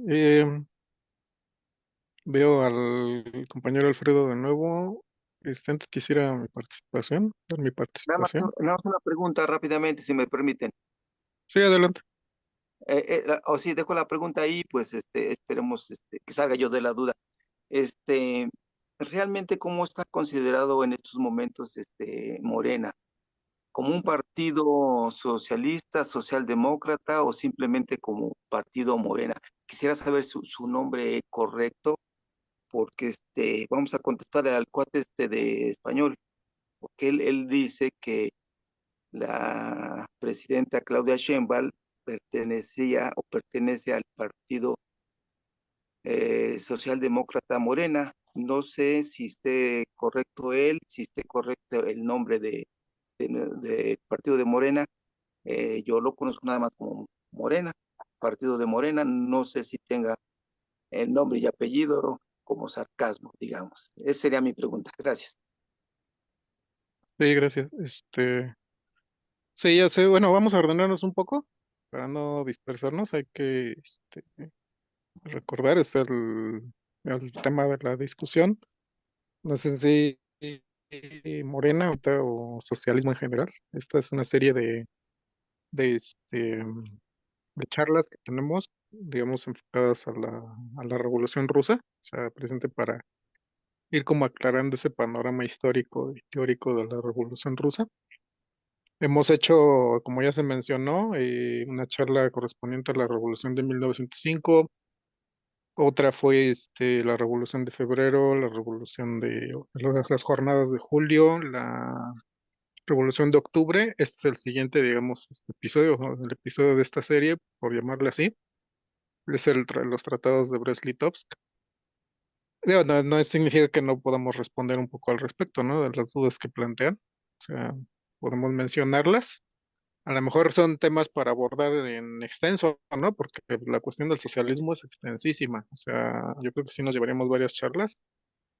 Veo al compañero Alfredo de nuevo. Antes quisiera mi participación, dar mi participación. Nada más una pregunta rápidamente, si me permiten. Sí, adelante. O sí, dejo la pregunta ahí, pues esperemos que salga yo de la duda. Este, realmente, ¿cómo está considerado en estos momentos Morena? ¿Como un partido socialista, socialdemócrata o simplemente como partido Morena? Quisiera saber su nombre correcto, porque vamos a contestarle al cuate de español, porque él dice que la presidenta Claudia Sheinbaum pertenecía o pertenece al partido socialdemócrata Morena. No sé si esté correcto él, si esté correcto el nombre del partido de Morena. Yo lo conozco nada más como Morena, partido de Morena. No sé si tenga el nombre y apellido como sarcasmo, digamos. Esa sería mi pregunta. Gracias. Sí, gracias. Sí, ya sé. Bueno, vamos a ordenarnos un poco para no dispersarnos. Hay que recordar el tema de la discusión. No sé si Morena ahorita o socialismo en general. Esta es una serie de charlas que tenemos, digamos, enfocadas a la Revolución Rusa, o sea, presente para ir como aclarando ese panorama histórico y teórico de la Revolución Rusa. Hemos hecho, como ya se mencionó, una charla correspondiente a la Revolución de 1905. Otra fue la Revolución de Febrero, la Revolución de las jornadas de julio, la Revolución de Octubre. Este es el siguiente, digamos, este episodio, ¿no? El episodio de esta serie, por llamarle así, es los tratados de Brest-Litovsk. Digo, no, no significa que no podamos responder un poco al respecto, ¿no? De las dudas que plantean. O sea, podemos mencionarlas. A lo mejor son temas para abordar en extenso, ¿no? Porque la cuestión del socialismo es extensísima. O sea, yo creo que sí nos llevaríamos varias charlas.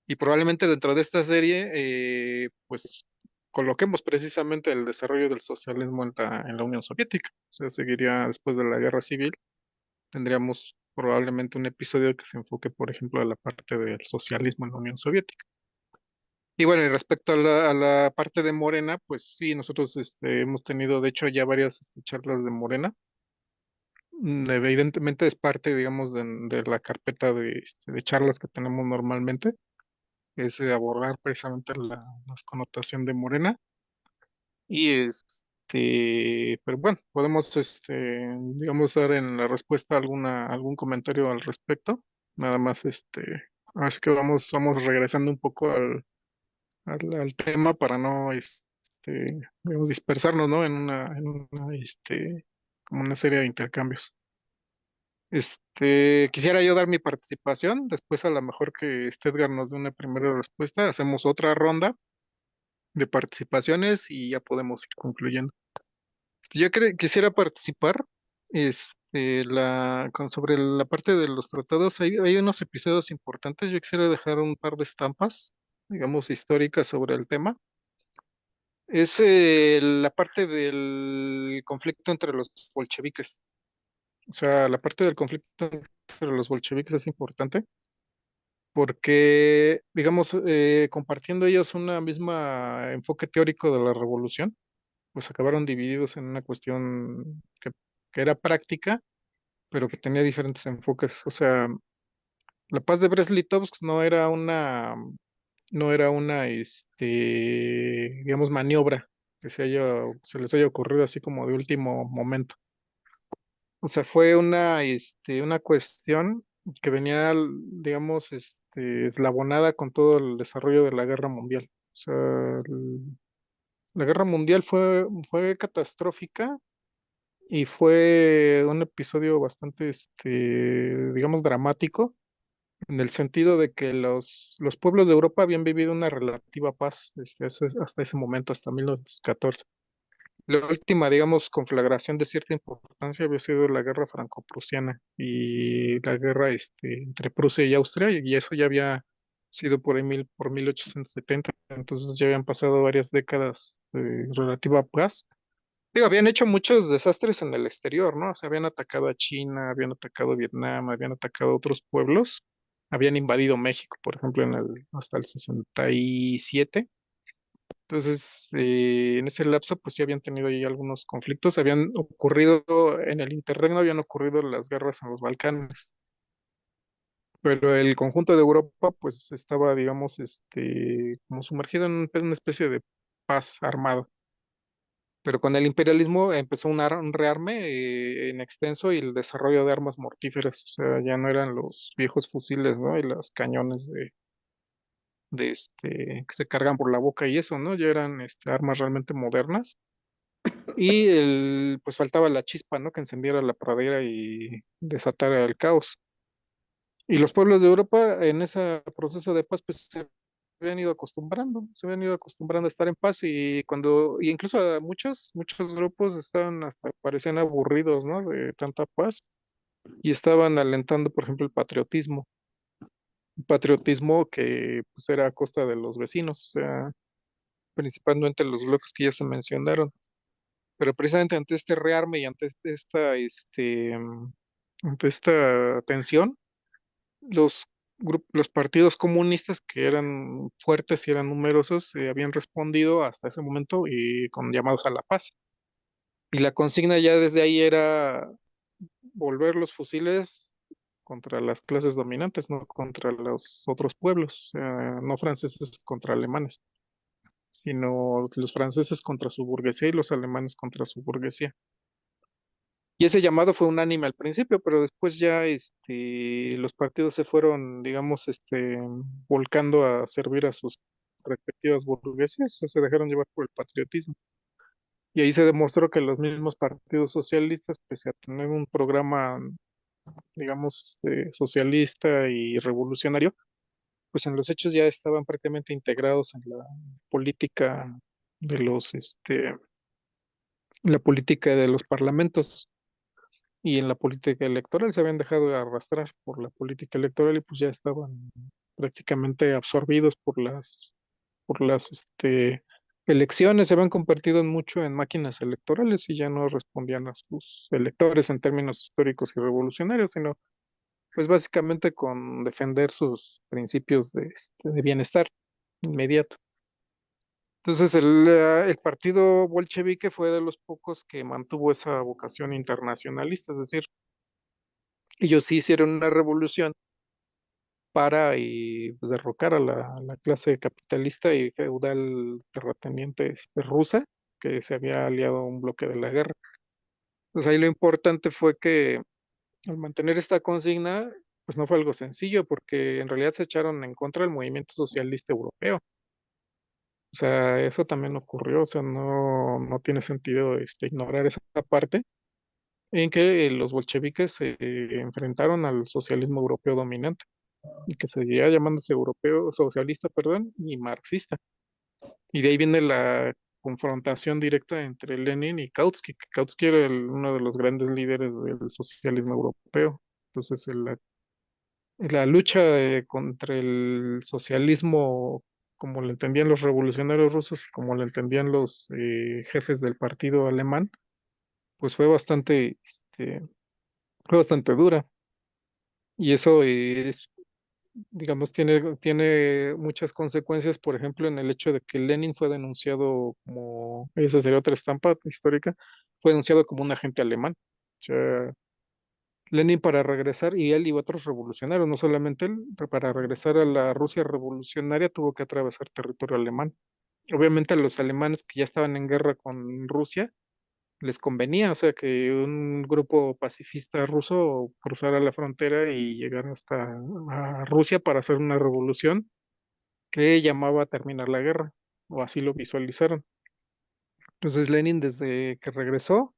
Y probablemente dentro de esta serie, pues coloquemos precisamente el desarrollo del socialismo en la Unión Soviética. O sea, seguiría después de la Guerra Civil. Tendríamos probablemente un episodio que se enfoque, por ejemplo, a la parte del socialismo en la Unión Soviética. Y bueno, y respecto a la parte de Morena, pues sí, nosotros hemos tenido, de hecho, ya varias charlas de Morena. Evidentemente es parte, digamos, de la carpeta de charlas que tenemos normalmente, es abordar precisamente las connotación de Morena. Y pero bueno, podemos, digamos, dar en la respuesta algún comentario al respecto. Nada más, así que vamos regresando un poco al tema para no, digamos, dispersarnos, ¿no? Como una serie de intercambios. Quisiera yo dar mi participación, después a lo mejor que Edgar nos dé una primera respuesta, hacemos otra ronda de participaciones y ya podemos ir concluyendo. Quisiera participar, sobre la parte de los tratados, hay unos episodios importantes, yo quisiera dejar un par de estampas, digamos, históricas sobre el tema. Es la parte del conflicto entre los bolcheviques. O sea, la parte del conflicto entre los bolcheviques es importante porque, digamos, compartiendo ellos una misma enfoque teórico de la revolución, pues acabaron divididos en una cuestión que era práctica, pero que tenía diferentes enfoques. O sea, la paz de Brest-Litovsk no era una, digamos, maniobra que se les haya ocurrido así como de último momento. O sea, fue una cuestión que venía, digamos, eslabonada con todo el desarrollo de la guerra mundial. O sea, la guerra mundial fue catastrófica y fue un episodio bastante, digamos, dramático, en el sentido de que los pueblos de Europa habían vivido una relativa paz hasta ese momento, hasta 1914. La última, digamos, conflagración de cierta importancia había sido la guerra franco-prusiana y la guerra entre Prusia y Austria, y eso ya había sido por 1870, entonces ya habían pasado varias décadas de relativa paz. Digo, habían hecho muchos desastres en el exterior, ¿no? O sea, habían atacado a China, habían atacado a Vietnam, habían atacado a otros pueblos, habían invadido México, por ejemplo, hasta el 67. Entonces, en ese lapso, pues sí habían tenido ahí algunos conflictos, habían ocurrido en el interregno, habían ocurrido las guerras en los Balcanes, pero el conjunto de Europa, pues estaba, digamos, como sumergido en una especie de paz armada. Pero con el imperialismo empezó un rearme en extenso y el desarrollo de armas mortíferas, o sea, ya no eran los viejos fusiles, ¿no? Y los cañones que se cargan por la boca y eso, ¿no? Ya eran armas realmente modernas. Y pues faltaba la chispa, ¿no? Que encendiera la pradera y desatara el caos. Y los pueblos de Europa en ese proceso de paz, pues se habían ido acostumbrando a estar en paz y incluso a muchos grupos estaban hasta parecían aburridos, ¿no? De tanta paz y estaban alentando, por ejemplo, el patriotismo. Un patriotismo que pues era a costa de los vecinos, o sea, principalmente los bloques que ya se mencionaron. Pero precisamente ante este rearme y ante esta tensión, los partidos comunistas que eran fuertes y eran numerosos habían respondido hasta ese momento y con llamados a la paz. Y la consigna ya desde ahí era volver los fusiles contra las clases dominantes, no contra los otros pueblos, o sea, no franceses contra alemanes, sino los franceses contra su burguesía y los alemanes contra su burguesía. Y ese llamado fue unánime al principio, pero después ya los partidos se fueron, digamos, volcando a servir a sus respectivas burguesías, o sea, se dejaron llevar por el patriotismo. Y ahí se demostró que los mismos partidos socialistas, pese a tener un programa, digamos, socialista y revolucionario, pues en los hechos ya estaban prácticamente integrados en política de los, este, la política de los parlamentos y en la política electoral. Se habían dejado de arrastrar por la política electoral y pues ya estaban prácticamente absorbidos por las elecciones. Se habían convertido en mucho en máquinas electorales y ya no respondían a sus electores en términos históricos y revolucionarios, sino pues básicamente con defender sus principios de bienestar inmediato. Entonces el partido bolchevique fue de los pocos que mantuvo esa vocación internacionalista, es decir, ellos sí hicieron una revolución para pues, derrocar a la clase capitalista y feudal terrateniente rusa, que se había aliado a un bloque de la guerra. Entonces ahí lo importante fue que al mantener esta consigna, pues no fue algo sencillo, porque en realidad se echaron en contra del movimiento socialista europeo. O sea, eso también ocurrió, o sea, no tiene sentido ignorar esa parte en que los bolcheviques se enfrentaron al socialismo europeo dominante y que seguía llamándose europeo socialista, perdón, y marxista. Y de ahí viene la confrontación directa entre Lenin y Kautsky, que Kautsky era uno de los grandes líderes del socialismo europeo. Entonces, la lucha contra el socialismo, como lo entendían los revolucionarios rusos y como lo entendían los jefes del partido alemán, pues fue bastante dura. Y eso digamos, tiene muchas consecuencias, por ejemplo, en el hecho de que Lenin fue denunciado como, esa sería otra estampa histórica, fue denunciado como un agente alemán. O sea, Lenin para regresar, y él y otros revolucionarios, no solamente él, para regresar a la Rusia revolucionaria tuvo que atravesar territorio alemán. Obviamente a los alemanes que ya estaban en guerra con Rusia, les convenía, o sea, que un grupo pacifista ruso cruzara la frontera y llegara hasta a Rusia para hacer una revolución que llamaba a terminar la guerra, o así lo visualizaron. Entonces Lenin, desde que regresó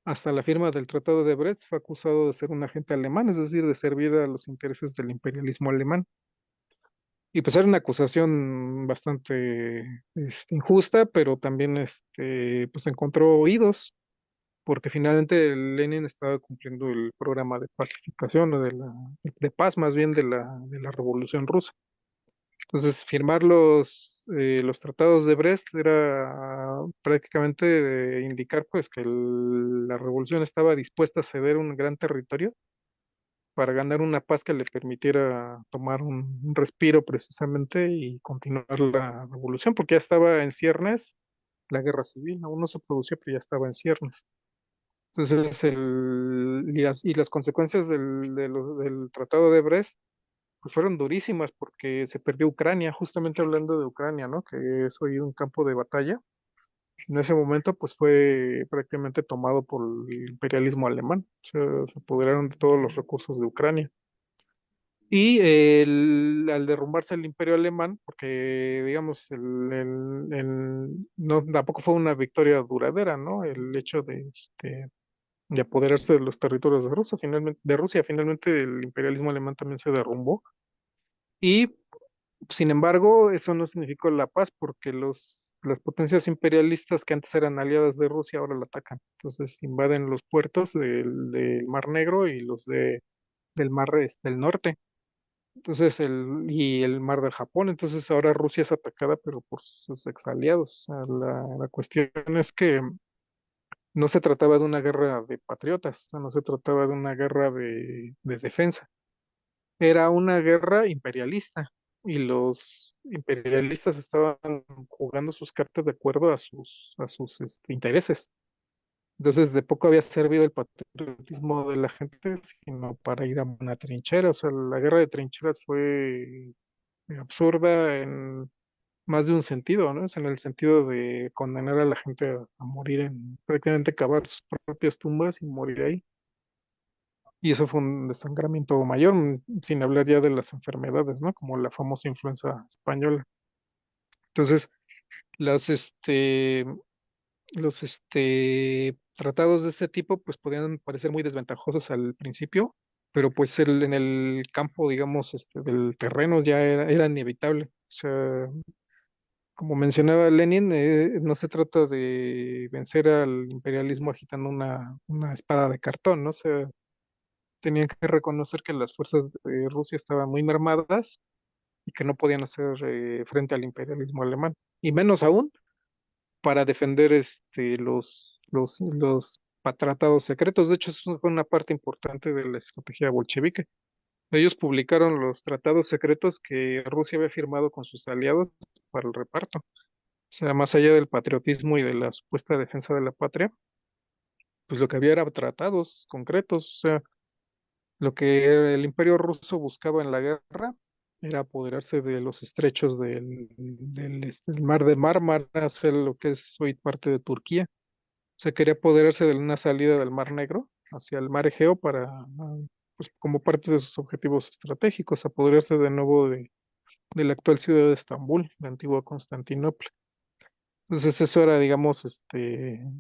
hasta la firma del Tratado de Brest, fue acusado de ser un agente alemán, es decir, de servir a los intereses del imperialismo alemán. Y pues era una acusación bastante injusta, pero también pues encontró oídos, porque finalmente Lenin estaba cumpliendo el programa de pacificación, o de paz más bien de la Revolución Rusa. Entonces, firmar los tratados de Brest era prácticamente indicar pues que la revolución estaba dispuesta a ceder un gran territorio para ganar una paz que le permitiera tomar un respiro precisamente y continuar la revolución, porque ya estaba en ciernes la guerra civil, aún no se producía, pero ya estaba en ciernes. Entonces, y las consecuencias del Tratado de Brest pues fueron durísimas porque se perdió Ucrania, justamente hablando de Ucrania, ¿no? Que es hoy un campo de batalla. En ese momento, pues fue prácticamente tomado por el imperialismo alemán. O sea, se apoderaron de todos los recursos de Ucrania. Y al derrumbarse el imperio alemán, porque digamos, no, tampoco fue una victoria duradera, ¿no? El hecho de apoderarse de los territorios de Rusia, finalmente el imperialismo alemán también se derrumbó. Y sin embargo, eso no significó la paz porque las potencias imperialistas que antes eran aliadas de Rusia ahora la atacan. Entonces invaden los puertos del Mar Negro y los del Mar del Norte. Entonces y el Mar del Japón. Entonces ahora Rusia es atacada, pero por sus exaliados. O sea, la cuestión es que no se trataba de una guerra de patriotas, o sea, no se trataba de una guerra de defensa. Era una guerra imperialista y los imperialistas estaban jugando sus cartas de acuerdo a sus intereses. Entonces, de poco había servido el patriotismo de la gente, sino para ir a una trinchera. O sea, la guerra de trincheras fue absurda en más de un sentido, ¿no? Es en el sentido de condenar a la gente a morir en prácticamente cavar sus propias tumbas y morir ahí. Y eso fue un desangramiento mayor, sin hablar ya de las enfermedades, ¿no? Como la famosa influenza española. Entonces, las, este, los tratados de este tipo, pues podían parecer muy desventajosos al principio, pero pues en el campo, digamos, del terreno ya era inevitable. O sea, como mencionaba Lenin, no se trata de vencer al imperialismo agitando una espada de cartón, ¿no? O sea, tenían que reconocer que las fuerzas de Rusia estaban muy mermadas y que no podían hacer frente al imperialismo alemán. Y menos aún para defender los tratados secretos. De hecho, eso fue una parte importante de la estrategia bolchevique. Ellos publicaron los tratados secretos que Rusia había firmado con sus aliados para el reparto. O sea, más allá del patriotismo y de la supuesta defensa de la patria, pues lo que había era tratados concretos. O sea, lo que el imperio ruso buscaba en la guerra era apoderarse de los estrechos del mar de Mármara, hacer lo que es hoy parte de Turquía. O sea, quería apoderarse de una salida del Mar Negro hacia el Mar Egeo para, pues, como parte de sus objetivos estratégicos, apoderarse de nuevo de la actual ciudad de Estambul, la antigua Constantinopla. Entonces eso era, digamos,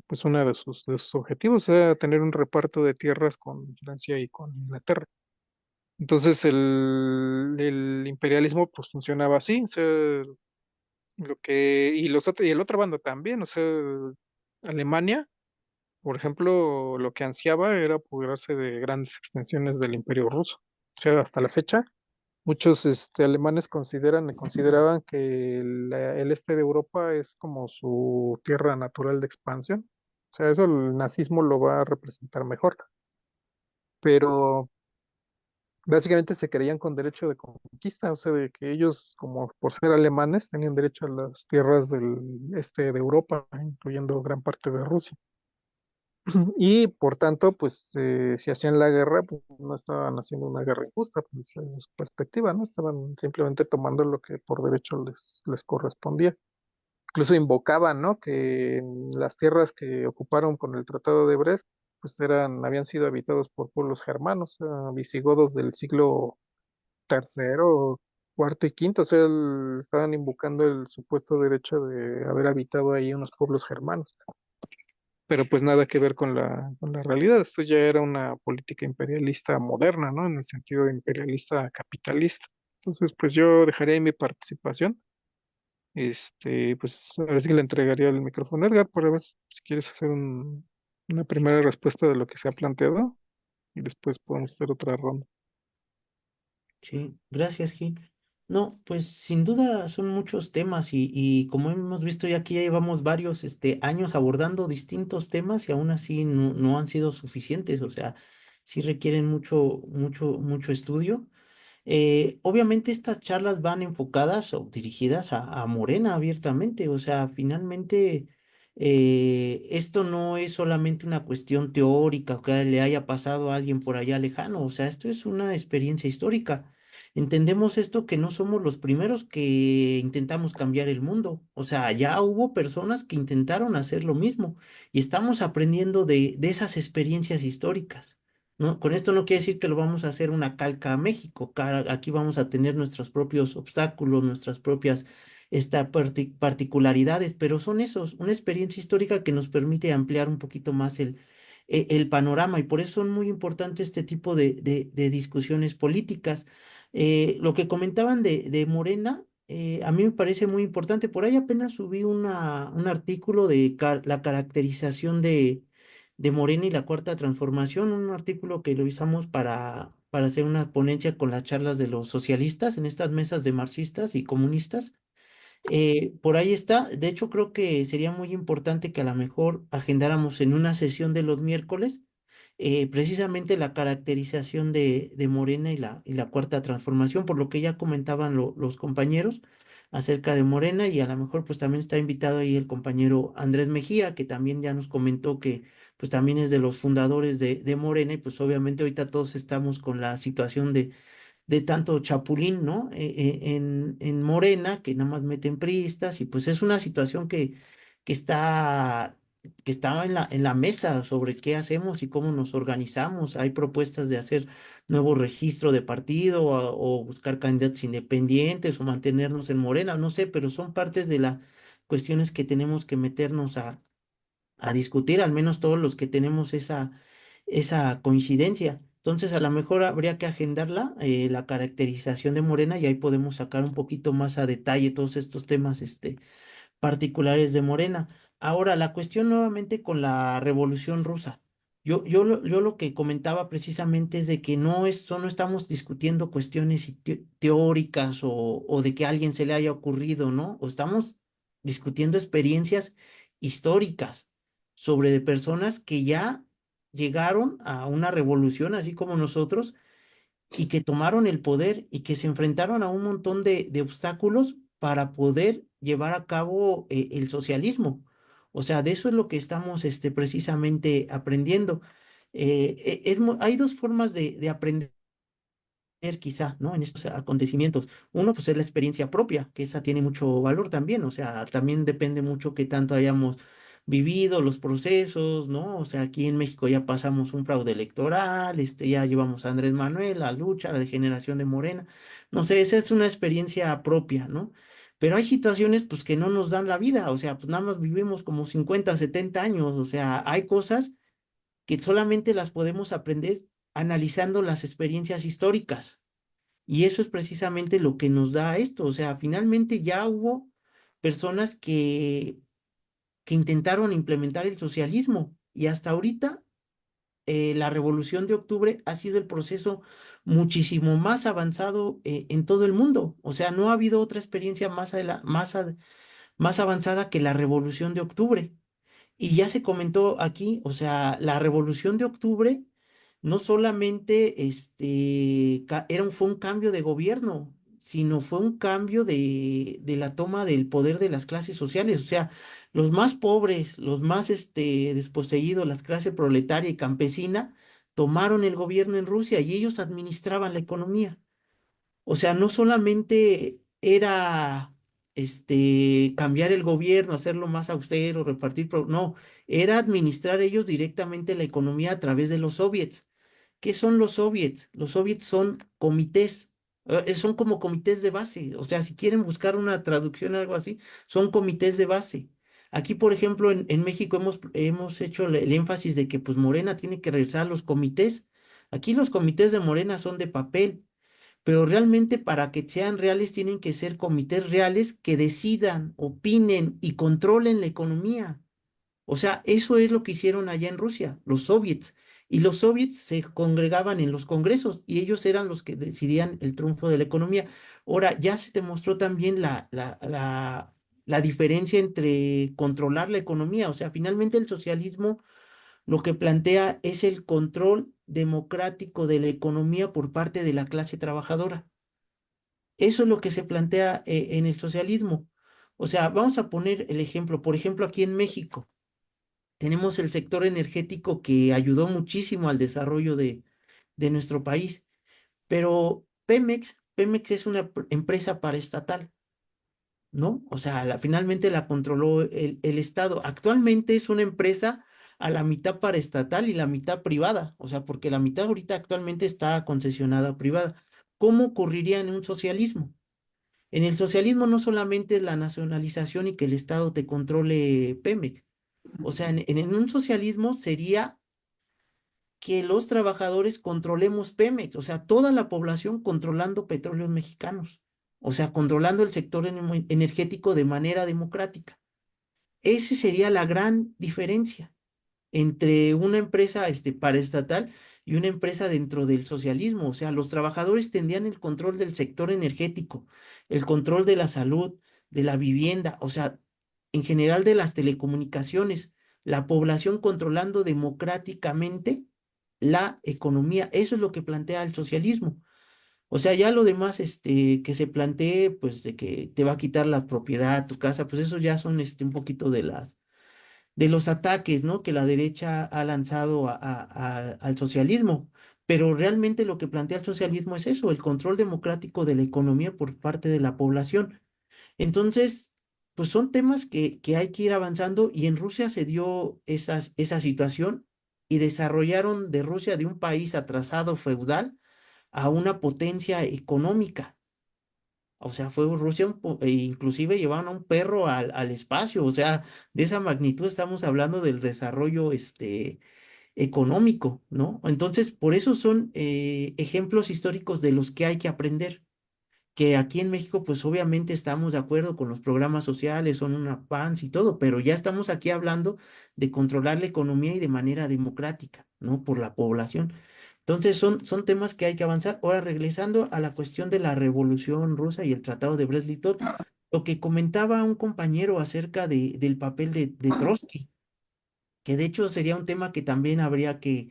pues uno de sus objetivos, era tener un reparto de tierras con Francia y con Inglaterra. Entonces el imperialismo pues funcionaba así, o sea, y el otro bando también, o sea, Alemania, por ejemplo, lo que ansiaba era apoderarse de grandes extensiones del imperio ruso. O sea, hasta la fecha, muchos alemanes consideraban que el este de Europa es como su tierra natural de expansión. O sea, eso el nazismo lo va a representar mejor. Pero básicamente se creían con derecho de conquista, o sea, de que ellos, como por ser alemanes, tenían derecho a las tierras del este de Europa, incluyendo gran parte de Rusia. Y por tanto, pues si hacían la guerra, pues no estaban haciendo una guerra injusta, pues desde su perspectiva, ¿no? Estaban simplemente tomando lo que por derecho les correspondía. Incluso invocaban, ¿no? Que las tierras que ocuparon con el Tratado de Brest, pues habían sido habitados por pueblos germanos, visigodos del siglo tercero, cuarto y quinto, o sea, estaban invocando el supuesto derecho de haber habitado ahí unos pueblos germanos, pero pues nada que ver con la realidad. Esto ya era una política imperialista moderna, ¿no? En el sentido de imperialista capitalista. Entonces, pues yo dejaría ahí mi participación. Pues ahora sí que le entregaría el micrófono a Edgar para ver si quieres hacer una primera respuesta de lo que se ha planteado y después podemos hacer otra ronda. Sí, gracias, Gil. No, pues sin duda son muchos temas y como hemos visto ya aquí ya llevamos varios años abordando distintos temas y aún así no han sido suficientes, o sea, sí requieren mucho estudio. Obviamente estas charlas van enfocadas o dirigidas a Morena abiertamente, o sea, finalmente esto no es solamente una cuestión teórica o que le haya pasado a alguien por allá lejano, o sea, esto es una experiencia histórica. Entendemos esto que no somos los primeros que intentamos cambiar el mundo, o sea, ya hubo personas que intentaron hacer lo mismo y estamos aprendiendo de esas experiencias históricas. ¿No? Con esto no quiere decir que lo vamos a hacer una calca a México. Aquí vamos a tener nuestros propios obstáculos, nuestras propias particularidades, pero son esos, una experiencia histórica que nos permite ampliar un poquito más el panorama y por eso son muy importantes este tipo de discusiones políticas. Lo que comentaban de Morena, a mí me parece muy importante. Por ahí apenas subí un artículo de la caracterización de Morena y la Cuarta Transformación, un artículo que lo usamos para hacer una ponencia con las charlas de los socialistas en estas mesas de marxistas y comunistas. Por ahí está. De hecho, creo que sería muy importante que a lo mejor agendáramos en una sesión de los miércoles precisamente la caracterización de Morena y la Cuarta Transformación, por lo que ya comentaban los compañeros acerca de Morena y a lo mejor pues también está invitado ahí el compañero Andrés Mejía, que también ya nos comentó que pues también es de los fundadores de Morena, y pues obviamente ahorita todos estamos con la situación de tanto chapulín, ¿no? En Morena, que nada más meten priistas, y pues es una situación que está, que está en la mesa sobre qué hacemos y cómo nos organizamos. Hay propuestas de hacer nuevo registro de partido o buscar candidatos independientes o mantenernos en Morena, no sé, pero son partes de las cuestiones que tenemos que meternos a discutir, al menos todos los que tenemos esa coincidencia. Entonces, a lo mejor habría que agendarla, la caracterización de Morena, y ahí podemos sacar un poquito más a detalle todos estos temas, particulares de Morena. Ahora, la cuestión nuevamente con la Revolución Rusa. Yo lo que comentaba precisamente es de que no estamos discutiendo cuestiones teóricas o de que a alguien se le haya ocurrido, ¿no? O estamos discutiendo experiencias históricas sobre de personas que ya llegaron a una revolución, así como nosotros, y que tomaron el poder y que se enfrentaron a un montón de obstáculos para poder llevar a cabo el socialismo. O sea, de eso es lo que estamos precisamente aprendiendo. Hay dos formas de aprender quizá, ¿no? En estos acontecimientos. Uno, pues es la experiencia propia, que esa tiene mucho valor también, o sea, también depende mucho qué tanto hayamos vivido los procesos, ¿no? O sea, aquí en México ya pasamos un fraude electoral, ya llevamos a Andrés Manuel, la lucha, la degeneración de Morena, no sé, esa es una experiencia propia, ¿no? Pero hay situaciones, pues, que no nos dan la vida, o sea, pues nada más vivimos como 50 70 años, o sea, hay cosas que solamente las podemos aprender analizando las experiencias históricas. Y eso es precisamente lo que nos da esto. O sea, finalmente ya hubo personas que intentaron implementar el socialismo y hasta ahorita la Revolución de Octubre ha sido el proceso muchísimo más avanzado en todo el mundo. O sea, no ha habido otra experiencia más avanzada que la Revolución de Octubre. Y ya se comentó aquí, o sea, la Revolución de Octubre no solamente fue un cambio de gobierno, sino fue un cambio de la toma del poder de las clases sociales. O sea, los más pobres, los más desposeídos, las clases proletaria y campesina, tomaron el gobierno en Rusia y ellos administraban la economía. O sea, no solamente era cambiar el gobierno, hacerlo más austero, no, era administrar ellos directamente la economía a través de los soviets. ¿Qué son los soviets? Los soviets son comités, son como comités de base. O sea, si quieren buscar una traducción o algo así, son comités de base. Aquí, por ejemplo, en México hemos hecho el énfasis de que pues Morena tiene que regresar a los comités. Aquí los comités de Morena son de papel, pero realmente para que sean reales tienen que ser comités reales que decidan, opinen y controlen la economía. O sea, eso es lo que hicieron allá en Rusia, los soviets. Y los soviets se congregaban en los congresos y ellos eran los que decidían el triunfo de la economía. Ahora, ya se demostró también la diferencia entre controlar la economía. O sea, finalmente el socialismo lo que plantea es el control democrático de la economía por parte de la clase trabajadora. Eso es lo que se plantea en el socialismo. O sea, vamos a poner el ejemplo. Por ejemplo, aquí en México tenemos el sector energético que ayudó muchísimo al desarrollo de nuestro país, pero Pemex es una empresa paraestatal, ¿no? O sea, finalmente la controló el Estado. Actualmente es una empresa a la mitad paraestatal y la mitad privada, o sea, porque la mitad ahorita actualmente está concesionada privada. ¿Cómo ocurriría en un socialismo? En el socialismo no solamente es la nacionalización y que el Estado te controle Pemex. O sea, en un socialismo sería que los trabajadores controlemos Pemex, o sea, toda la población controlando petróleos mexicanos, o sea, controlando el sector energético de manera democrática. Esa sería la gran diferencia entre una empresa paraestatal y una empresa dentro del socialismo. O sea, los trabajadores tendrían el control del sector energético, el control de la salud, de la vivienda, o sea, en general de las telecomunicaciones, la población controlando democráticamente la economía. Eso es lo que plantea el socialismo. O sea, ya lo demás, que se plantee, pues, de que te va a quitar la propiedad, tu casa, pues eso ya son, un poquito de los ataques, ¿no? Que la derecha ha lanzado al socialismo. Pero realmente lo que plantea el socialismo es eso, el control democrático de la economía por parte de la población. Entonces, pues son temas que hay que ir avanzando y en Rusia se dio esa situación y desarrollaron de Rusia de un país atrasado feudal a una potencia económica. O sea, fue Rusia, e inclusive llevaron a un perro al espacio. O sea, de esa magnitud estamos hablando del desarrollo económico, ¿no? Entonces, por eso son ejemplos históricos de los que hay que aprender, que aquí en México, pues obviamente estamos de acuerdo con los programas sociales, son una avance y todo, pero ya estamos aquí hablando de controlar la economía y de manera democrática, ¿no? Por la población. Entonces, son temas que hay que avanzar. Ahora, regresando a la cuestión de la Revolución Rusa y el Tratado de Brest-Litovsk, lo que comentaba un compañero acerca del papel de Trotsky, que de hecho sería un tema que también habría que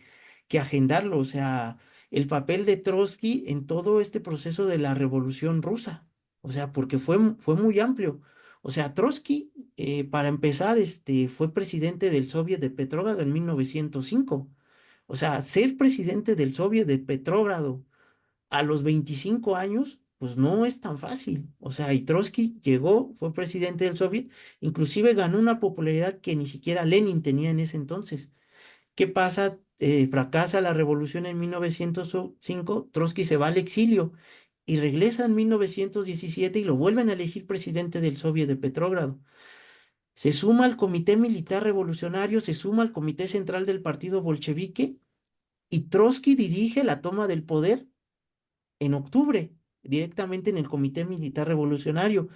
agendarlo, o sea, el papel de Trotsky en todo este proceso de la Revolución Rusa, o sea, porque fue muy amplio. O sea, Trotsky, para empezar, fue presidente del Soviet de Petrógrado en 1905. O sea, ser presidente del Soviet de Petrógrado a los 25 años, pues no es tan fácil. O sea, y Trotsky llegó, fue presidente del Soviet, inclusive ganó una popularidad que ni siquiera Lenin tenía en ese entonces. ¿Qué pasa? Fracasa la revolución en 1905, Trotsky se va al exilio y regresa en 1917 y lo vuelven a elegir presidente del Soviet de Petrógrado. Se suma al Comité Militar Revolucionario, se suma al Comité Central del Partido Bolchevique y Trotsky dirige la toma del poder en octubre, directamente en el Comité Militar Revolucionario.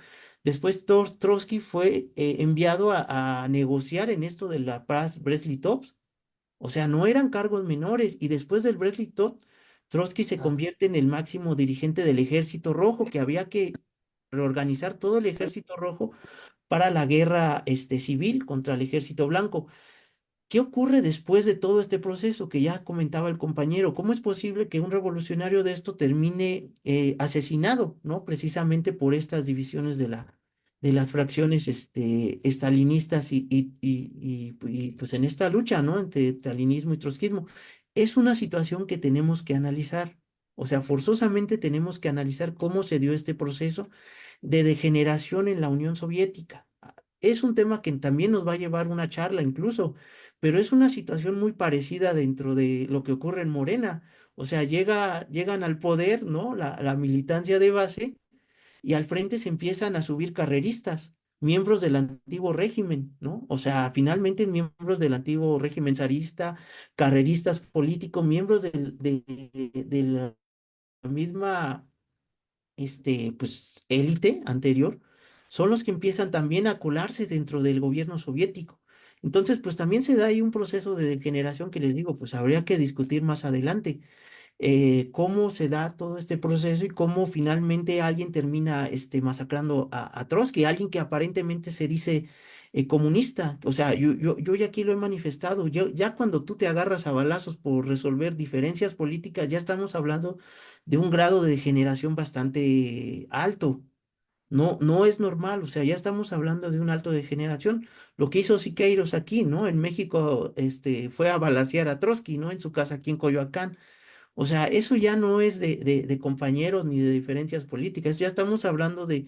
Después Trotsky fue enviado a negociar en esto de la paz Brest-Litovsk. O sea, no eran cargos menores. Y después del Brest-Litovsk, Trotsky se convierte en el máximo dirigente del Ejército Rojo, que había que reorganizar todo el Ejército Rojo para la guerra civil contra el Ejército Blanco. ¿Qué ocurre después de todo este proceso que ya comentaba el compañero? ¿Cómo es posible que un revolucionario de esto termine asesinado, ¿no? Precisamente por estas divisiones de las fracciones estalinistas pues en esta lucha, ¿no? Entre estalinismo y trotskismo. Es una situación que tenemos que analizar. O sea, forzosamente tenemos que analizar cómo se dio este proceso de degeneración en la Unión Soviética. Es un tema que también nos va a llevar una charla incluso, pero es una situación muy parecida dentro de lo que ocurre en Morena. O sea, llegan al poder, ¿no? La militancia de base y al frente se empiezan a subir carreristas, miembros del antiguo régimen, ¿no? O sea, finalmente miembros del antiguo régimen zarista, carreristas políticos, miembros de la misma pues, élite anterior, son los que empiezan también a colarse dentro del gobierno soviético. Entonces, pues también se da ahí un proceso de degeneración que les digo, pues habría que discutir más adelante cómo se da todo este proceso y cómo finalmente alguien termina masacrando a Trotsky, alguien que aparentemente se dice comunista. O sea, yo ya aquí lo he manifestado. Ya cuando tú te agarras a balazos por resolver diferencias políticas, ya estamos hablando de un grado de degeneración bastante alto. No es normal, o sea, ya estamos hablando de un alto de generación. Lo que hizo Siqueiros aquí, ¿no? En México, fue a balacear a Trotsky, ¿no? En su casa aquí en Coyoacán. O sea, eso ya no es de compañeros ni de diferencias políticas, ya estamos hablando de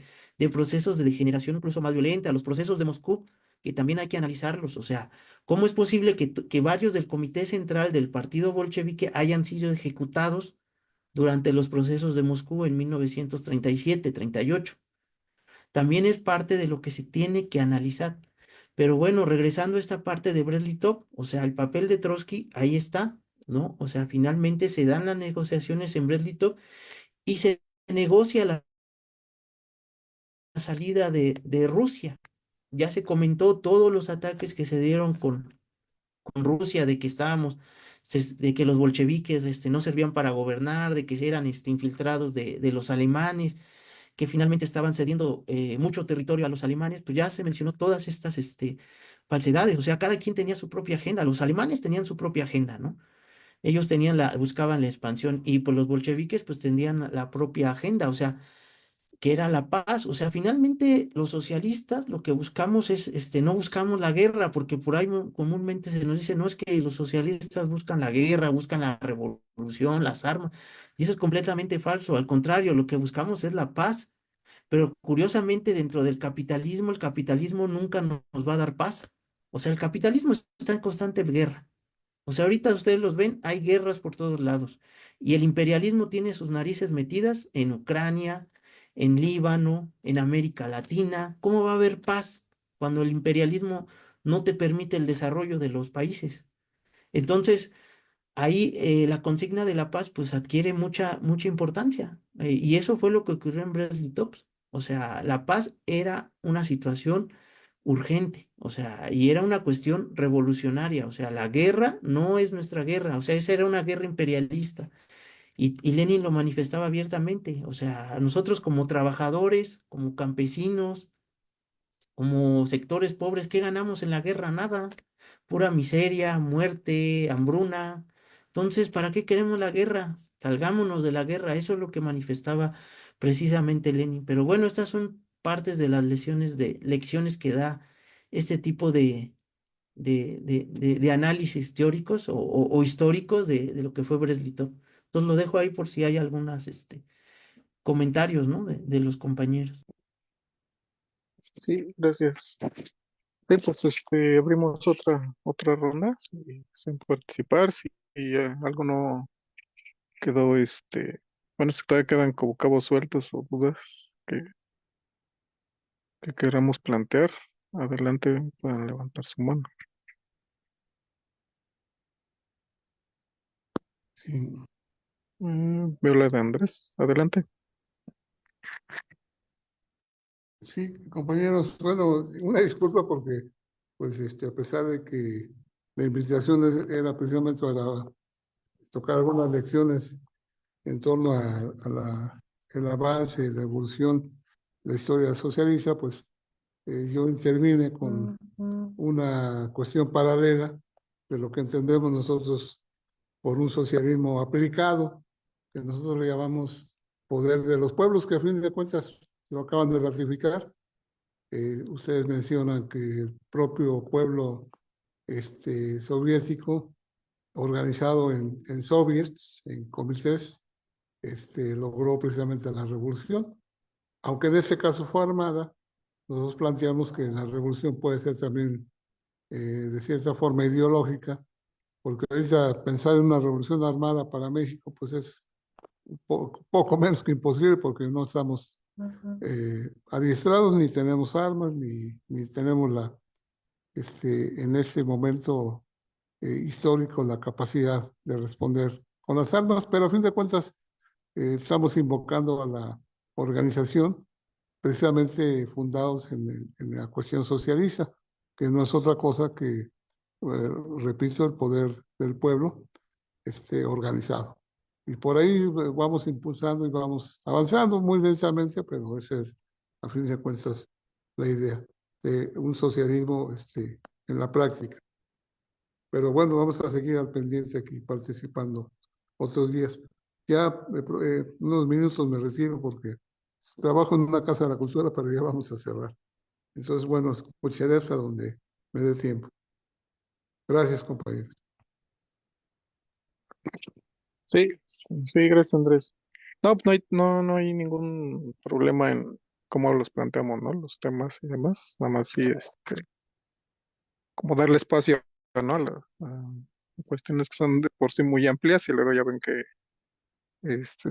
procesos de degeneración incluso más violenta, los procesos de Moscú, que también hay que analizarlos. O sea, ¿cómo es posible que varios del Comité Central del Partido Bolchevique hayan sido ejecutados durante los procesos de Moscú en 1937-38? También es parte de lo que se tiene que analizar. Pero bueno, regresando a esta parte de Brest-Litov, o sea, el papel de Trotsky ahí está, ¿no? O sea, finalmente se dan las negociaciones en Brest-Litov y se negocia la salida de Rusia. Ya se comentó todos los ataques que se dieron con Rusia, de que de que los bolcheviques no servían para gobernar, de que eran infiltrados de los alemanes, que finalmente estaban cediendo mucho territorio a los alemanes, pues ya se mencionó todas estas falsedades, o sea, cada quien tenía su propia agenda, los alemanes tenían su propia agenda, ¿no? Ellos buscaban la expansión y pues los bolcheviques pues tenían la propia agenda, o sea, que era la paz. O sea, finalmente los socialistas lo que buscamos es, no buscamos la guerra, porque por ahí comúnmente se nos dice, no es que los socialistas buscan la guerra, buscan la revolución, las armas, y eso es completamente falso. Al contrario, lo que buscamos es la paz. Pero curiosamente, dentro del capitalismo, el capitalismo nunca nos va a dar paz. O sea, el capitalismo está en constante guerra. O sea, ahorita ustedes los ven, hay guerras por todos lados. Y el imperialismo tiene sus narices metidas en Ucrania, en Líbano, en América Latina. ¿Cómo va a haber paz cuando el imperialismo no te permite el desarrollo de los países? Entonces, ahí la consigna de la paz pues adquiere mucha importancia. Y eso fue lo que ocurrió en Brest-Litovsk. O sea, la paz era una situación urgente, o sea, y era una cuestión revolucionaria. O sea, la guerra no es nuestra guerra, o sea, esa era una guerra imperialista. Y Lenin lo manifestaba abiertamente. O sea, nosotros como trabajadores, como campesinos, como sectores pobres, ¿qué ganamos en la guerra? Nada, pura miseria, muerte, hambruna. Entonces, ¿para qué queremos la guerra? Salgámonos de la guerra, eso es lo que manifestaba precisamente Lenin. Pero bueno, estas son partes de las lecciones que da este tipo de análisis teóricos o históricos de lo que fue Breslit. Entonces lo dejo ahí por si hay algunos comentarios, ¿no? De los compañeros. Sí, gracias. Sí, pues abrimos otra ronda, si sin participar, si algo no quedó, bueno, si todavía quedan como cabos sueltos o dudas que, que queramos plantear, adelante pueden levantar su mano. Sí, Veo la de Andrés, adelante. sí, compañeros, bueno, una disculpa porque, pues, a pesar de que la invitación era precisamente para tocar algunas lecciones en torno el avance y la evolución de la historia socialista, pues yo intervine con una cuestión paralela de lo que entendemos nosotros por un socialismo aplicado, que nosotros le llamamos poder de los pueblos, que a fin de cuentas lo acaban de ratificar. Ustedes mencionan que el propio pueblo soviético, organizado en soviets, en comités, logró precisamente la revolución. Aunque en este caso fue armada, nosotros planteamos que la revolución puede ser también de cierta forma ideológica, porque ahorita pensar en una revolución armada para México pues es poco menos que imposible porque no estamos adiestrados, ni tenemos armas, ni tenemos en ese momento histórico la capacidad de responder con las armas, pero a fin de cuentas estamos invocando a la organización precisamente fundados en la cuestión socialista, que no es otra cosa que, repito, el poder del pueblo organizado. Y por ahí vamos impulsando y vamos avanzando muy lentamente, pero esa es, a fin de cuentas, la idea de un socialismo en la práctica. Pero bueno, vamos a seguir al pendiente aquí participando otros días. Ya unos minutos me retiro porque trabajo en una casa de la cultura, pero ya vamos a cerrar. Entonces, bueno, escucharé hasta donde me dé tiempo. Gracias, compañeros. Sí, sí, gracias Andrés. No, no hay ningún problema en cómo los planteamos, ¿no? Los temas y demás. Nada más sí, como darle espacio, ¿no? A cuestiones que son de por sí muy amplias y luego ya ven que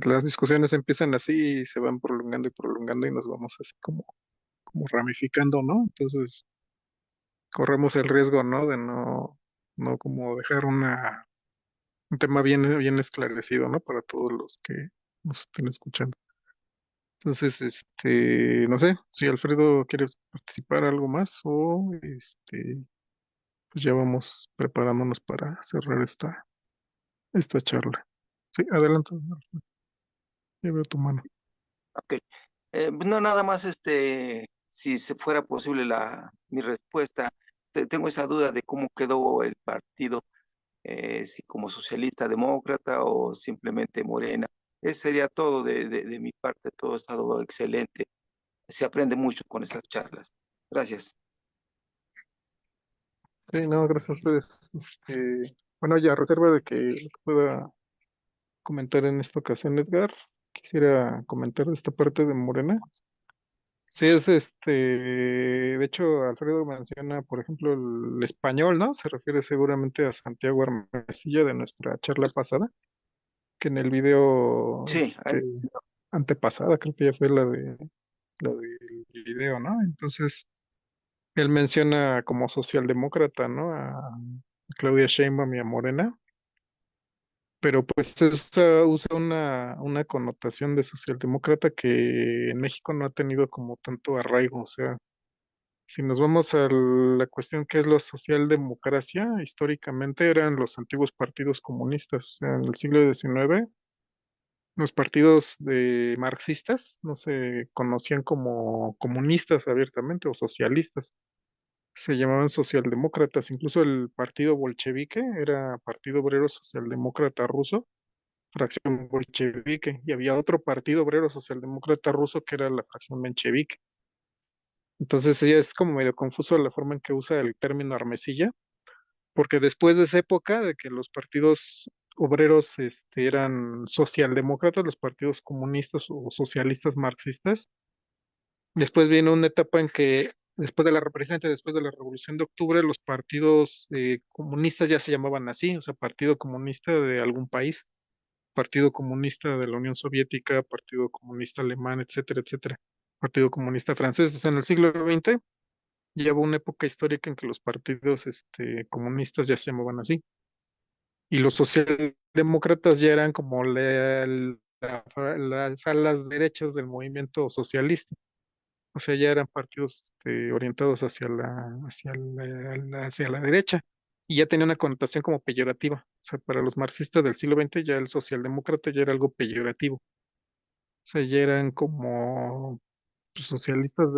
las discusiones empiezan así y se van prolongando y nos vamos así como ramificando, ¿no? Entonces corremos el riesgo, ¿no? De no como dejar un tema bien esclarecido, ¿no? Para todos los que nos estén escuchando. Entonces, no sé, si Alfredo quiere participar algo más o pues ya vamos preparándonos para cerrar esta charla. Sí, adelante, Alfredo. Ya veo tu mano. Ok. No, nada más, si se fuera posible mi respuesta, tengo esa duda de cómo quedó el partido, si como socialista, demócrata o simplemente Morena. Eso sería todo de mi parte, todo ha estado excelente. Se aprende mucho con estas charlas. Gracias. Sí, no, gracias a ustedes. Bueno, ya a reserva de que lo que pueda comentar en esta ocasión, Edgar, quisiera comentar de esta parte de Morena. Sí, de hecho, Alfredo menciona, por ejemplo, el español, ¿no? Se refiere seguramente a Santiago Armesilla de nuestra charla pasada, que en el video, Sí, antepasada, creo que ya fue la del video, ¿no? Entonces, él menciona como socialdemócrata, ¿no? A Claudia Sheinbaum y a Morena, pero pues usa una connotación de socialdemócrata que en México no ha tenido como tanto arraigo. O sea, si nos vamos a la cuestión que es la socialdemocracia, históricamente eran los antiguos partidos comunistas. O sea, en el siglo XIX, los partidos de marxistas no se conocían como comunistas abiertamente o socialistas, se llamaban socialdemócratas. Incluso el partido bolchevique era Partido Obrero Socialdemócrata Ruso, fracción bolchevique, y había otro partido obrero socialdemócrata ruso que era la fracción menchevique. Entonces ya es como medio confuso la forma en que usa el término armesilla, porque después de esa época de que los partidos obreros eran socialdemócratas, los partidos comunistas o socialistas marxistas, después viene una etapa en que precisamente después de la Revolución de Octubre, los partidos comunistas ya se llamaban así, o sea, Partido Comunista de algún país, Partido Comunista de la Unión Soviética, Partido Comunista Alemán, etcétera, etcétera, Partido Comunista Francés. O sea, en el siglo XX ya hubo una época histórica en que los partidos comunistas ya se llamaban así. Y los socialdemócratas ya eran como las alas derechas del movimiento socialista. O sea, ya eran partidos orientados hacia la derecha. Y ya tenía una connotación como peyorativa. O sea, para los marxistas del siglo XX ya el socialdemócrata ya era algo peyorativo. O sea, ya eran como pues, socialistas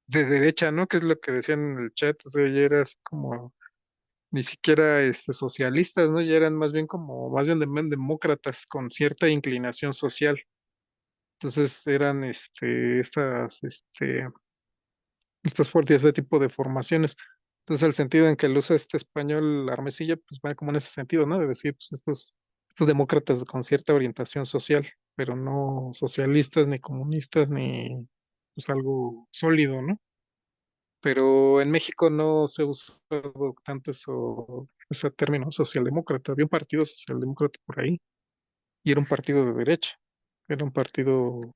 de derecha, ¿no? Que es lo que decían en el chat. O sea, ya era así como ni siquiera socialistas, ¿no? Ya eran más bien demócratas con cierta inclinación social. Entonces eran estas fuertes, ese tipo de formaciones. Entonces, el sentido en que él usa este español Armesilla, pues va como en ese sentido, ¿no? De decir, pues estos demócratas con cierta orientación social, pero no socialistas, ni comunistas, ni pues algo sólido, ¿no? Pero en México no se usa tanto ese término socialdemócrata. Había un partido socialdemócrata por ahí, y era un partido de derecha, era un partido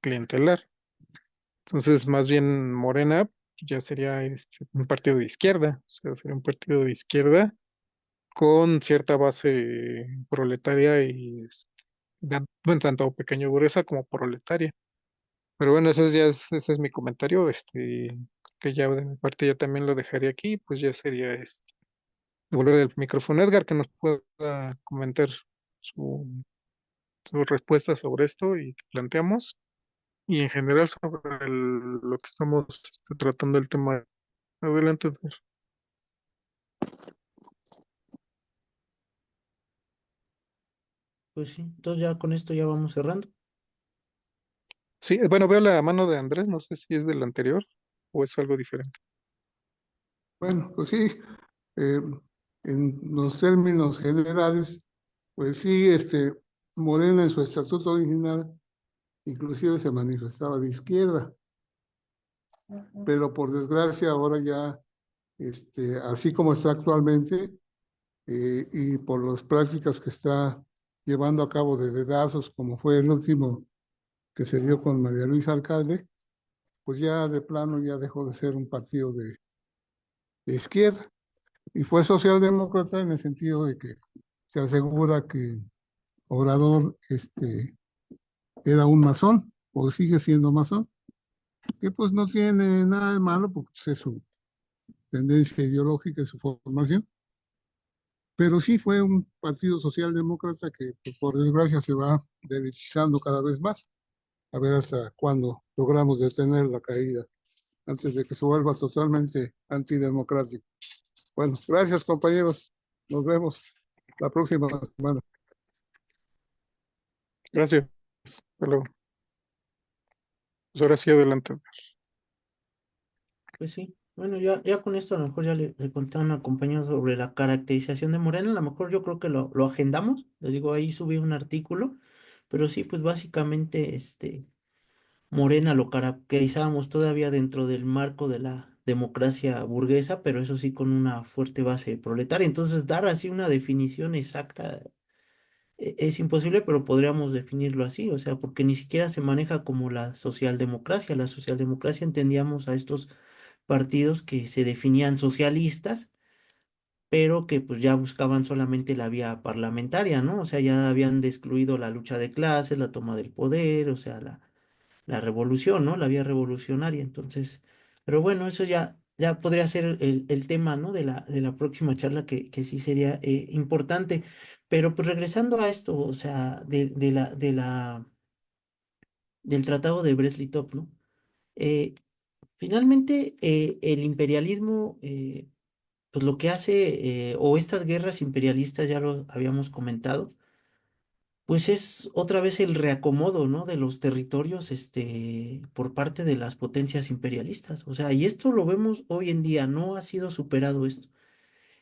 clientelar. Entonces, más bien Morena ya sería un partido de izquierda, o sea, sería un partido de izquierda con cierta base proletaria y bueno, tanto pequeño burguesa como proletaria. Pero bueno, ese es mi comentario, que ya de mi parte ya también lo dejaría aquí, pues ya sería devolver el micrófono a Edgar que nos pueda comentar su, su respuesta sobre esto y que planteamos y en general sobre lo que estamos tratando el tema. Adelante, Edgar. Pues sí, entonces ya con esto ya vamos cerrando. Sí, bueno, veo la mano de Andrés, no sé si es del anterior o es algo diferente. Bueno, pues sí, eh, en los términos generales, pues sí, Morena en su estatuto original inclusive se manifestaba de izquierda, pero por desgracia ahora ya, así como está actualmente, y por las prácticas que está llevando a cabo de dedazos, como fue el último que se dio con María Luisa Alcalde, pues ya de plano ya dejó de ser un partido de izquierda. Y fue socialdemócrata en el sentido de que se asegura que Obrador era un masón, o sigue siendo masón, que pues no tiene nada de malo porque pues, es su tendencia ideológica y su formación, pero sí fue un partido socialdemócrata que pues, por desgracia se va derechizando cada vez más, a ver hasta cuándo logramos detener la caída, antes de que se vuelva totalmente antidemocrático. Bueno, gracias compañeros, nos vemos la próxima semana. Gracias. Hasta luego. Pues ahora sí, adelante. Pues sí, bueno, ya con esto a lo mejor ya le conté a una compañera sobre la caracterización de Morena, a lo mejor yo creo que lo agendamos, les digo, ahí subí un artículo, pero sí, pues básicamente, Morena lo caracterizábamos todavía dentro del marco de la democracia burguesa, pero eso sí con una fuerte base proletaria, entonces dar así una definición exacta es imposible, pero podríamos definirlo así, o sea, porque ni siquiera se maneja como la socialdemocracia entendíamos a estos partidos que se definían socialistas, pero que pues ya buscaban solamente la vía parlamentaria, ¿no? O sea, ya habían excluido la lucha de clases, la toma del poder, o sea, la revolución, ¿no? La vía revolucionaria. Entonces, pero bueno, eso ya podría ser el tema, ¿no? De la próxima charla que sí sería importante. Pero pues regresando a esto, o sea, del Tratado de Brest-Litov, ¿no? Eh, Finalmente, el imperialismo, pues lo que hace, o estas guerras imperialistas, ya lo habíamos comentado, pues es otra vez el reacomodo, ¿no? De los territorios, por parte de las potencias imperialistas. O sea, y esto lo vemos hoy en día, no ha sido superado esto.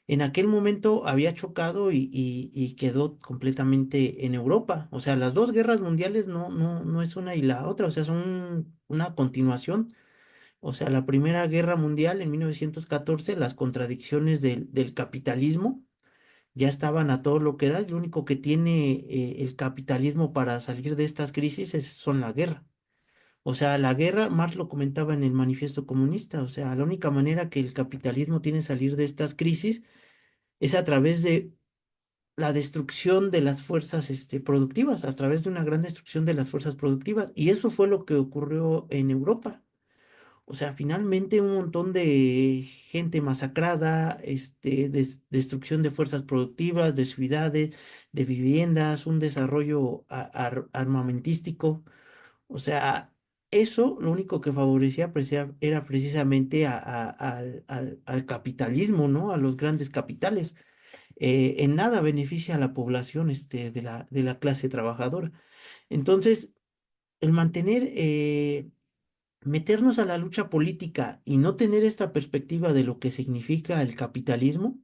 En aquel momento había chocado y quedó completamente en Europa. O sea, las dos guerras mundiales no es una y la otra, o sea, son una continuación. O sea, la Primera Guerra Mundial en 1914, las contradicciones del capitalismo ya estaban a todo lo que da. Lo único que tiene el capitalismo para salir de estas crisis son la guerra. O sea, la guerra, Marx lo comentaba en el Manifiesto Comunista, o sea, la única manera que el capitalismo tiene de salir de estas crisis es a través de la destrucción de las fuerzas productivas, a través de una gran destrucción de las fuerzas productivas. Y eso fue lo que ocurrió en Europa. O sea, finalmente un montón de gente masacrada, destrucción de fuerzas productivas, de ciudades, de viviendas, un desarrollo armamentístico. O sea, eso lo único que favorecía era precisamente al capitalismo, ¿no? A los grandes capitales. En nada beneficia a la población, de la clase trabajadora. Entonces, el mantener meternos a la lucha política y no tener esta perspectiva de lo que significa el capitalismo,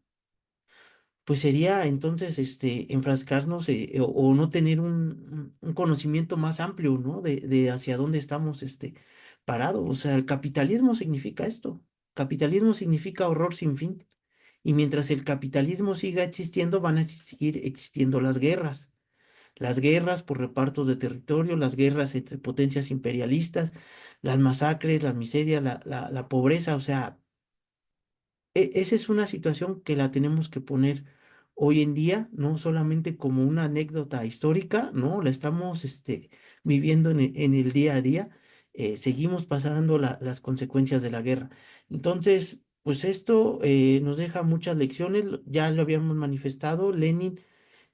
pues sería entonces enfrascarnos, o no tener un conocimiento más amplio, ¿no? De hacia dónde estamos parados. O sea, el capitalismo significa esto. Capitalismo significa horror sin fin. Y mientras el capitalismo siga existiendo, van a seguir existiendo las guerras. Las guerras por repartos de territorio, las guerras entre potencias imperialistas, las masacres, la miseria, la pobreza. O sea, esa es una situación que la tenemos que poner hoy en día, no solamente como una anécdota histórica, no, la estamos viviendo en el día a día. Seguimos pasando las consecuencias de la guerra. Entonces, pues esto nos deja muchas lecciones, ya lo habíamos manifestado. Lenin,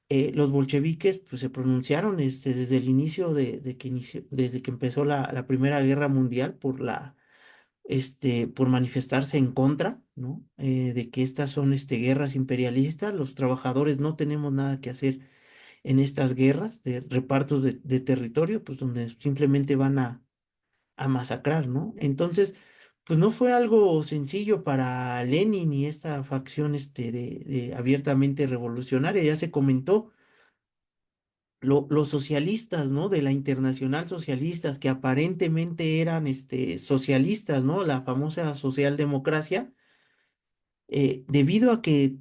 los bolcheviques pues se pronunciaron desde el inicio desde que empezó la Primera Guerra Mundial por manifestarse en contra, ¿no? De que estas son guerras imperialistas. Los trabajadores no tenemos nada que hacer en estas guerras de repartos de territorio, pues donde simplemente van a masacrar, ¿no? Entonces, pues no fue algo sencillo para Lenin y esta facción de abiertamente revolucionaria. Ya se comentó los socialistas, ¿no? De la Internacional Socialistas, que aparentemente eran socialistas, ¿no? La famosa socialdemocracia, debido a que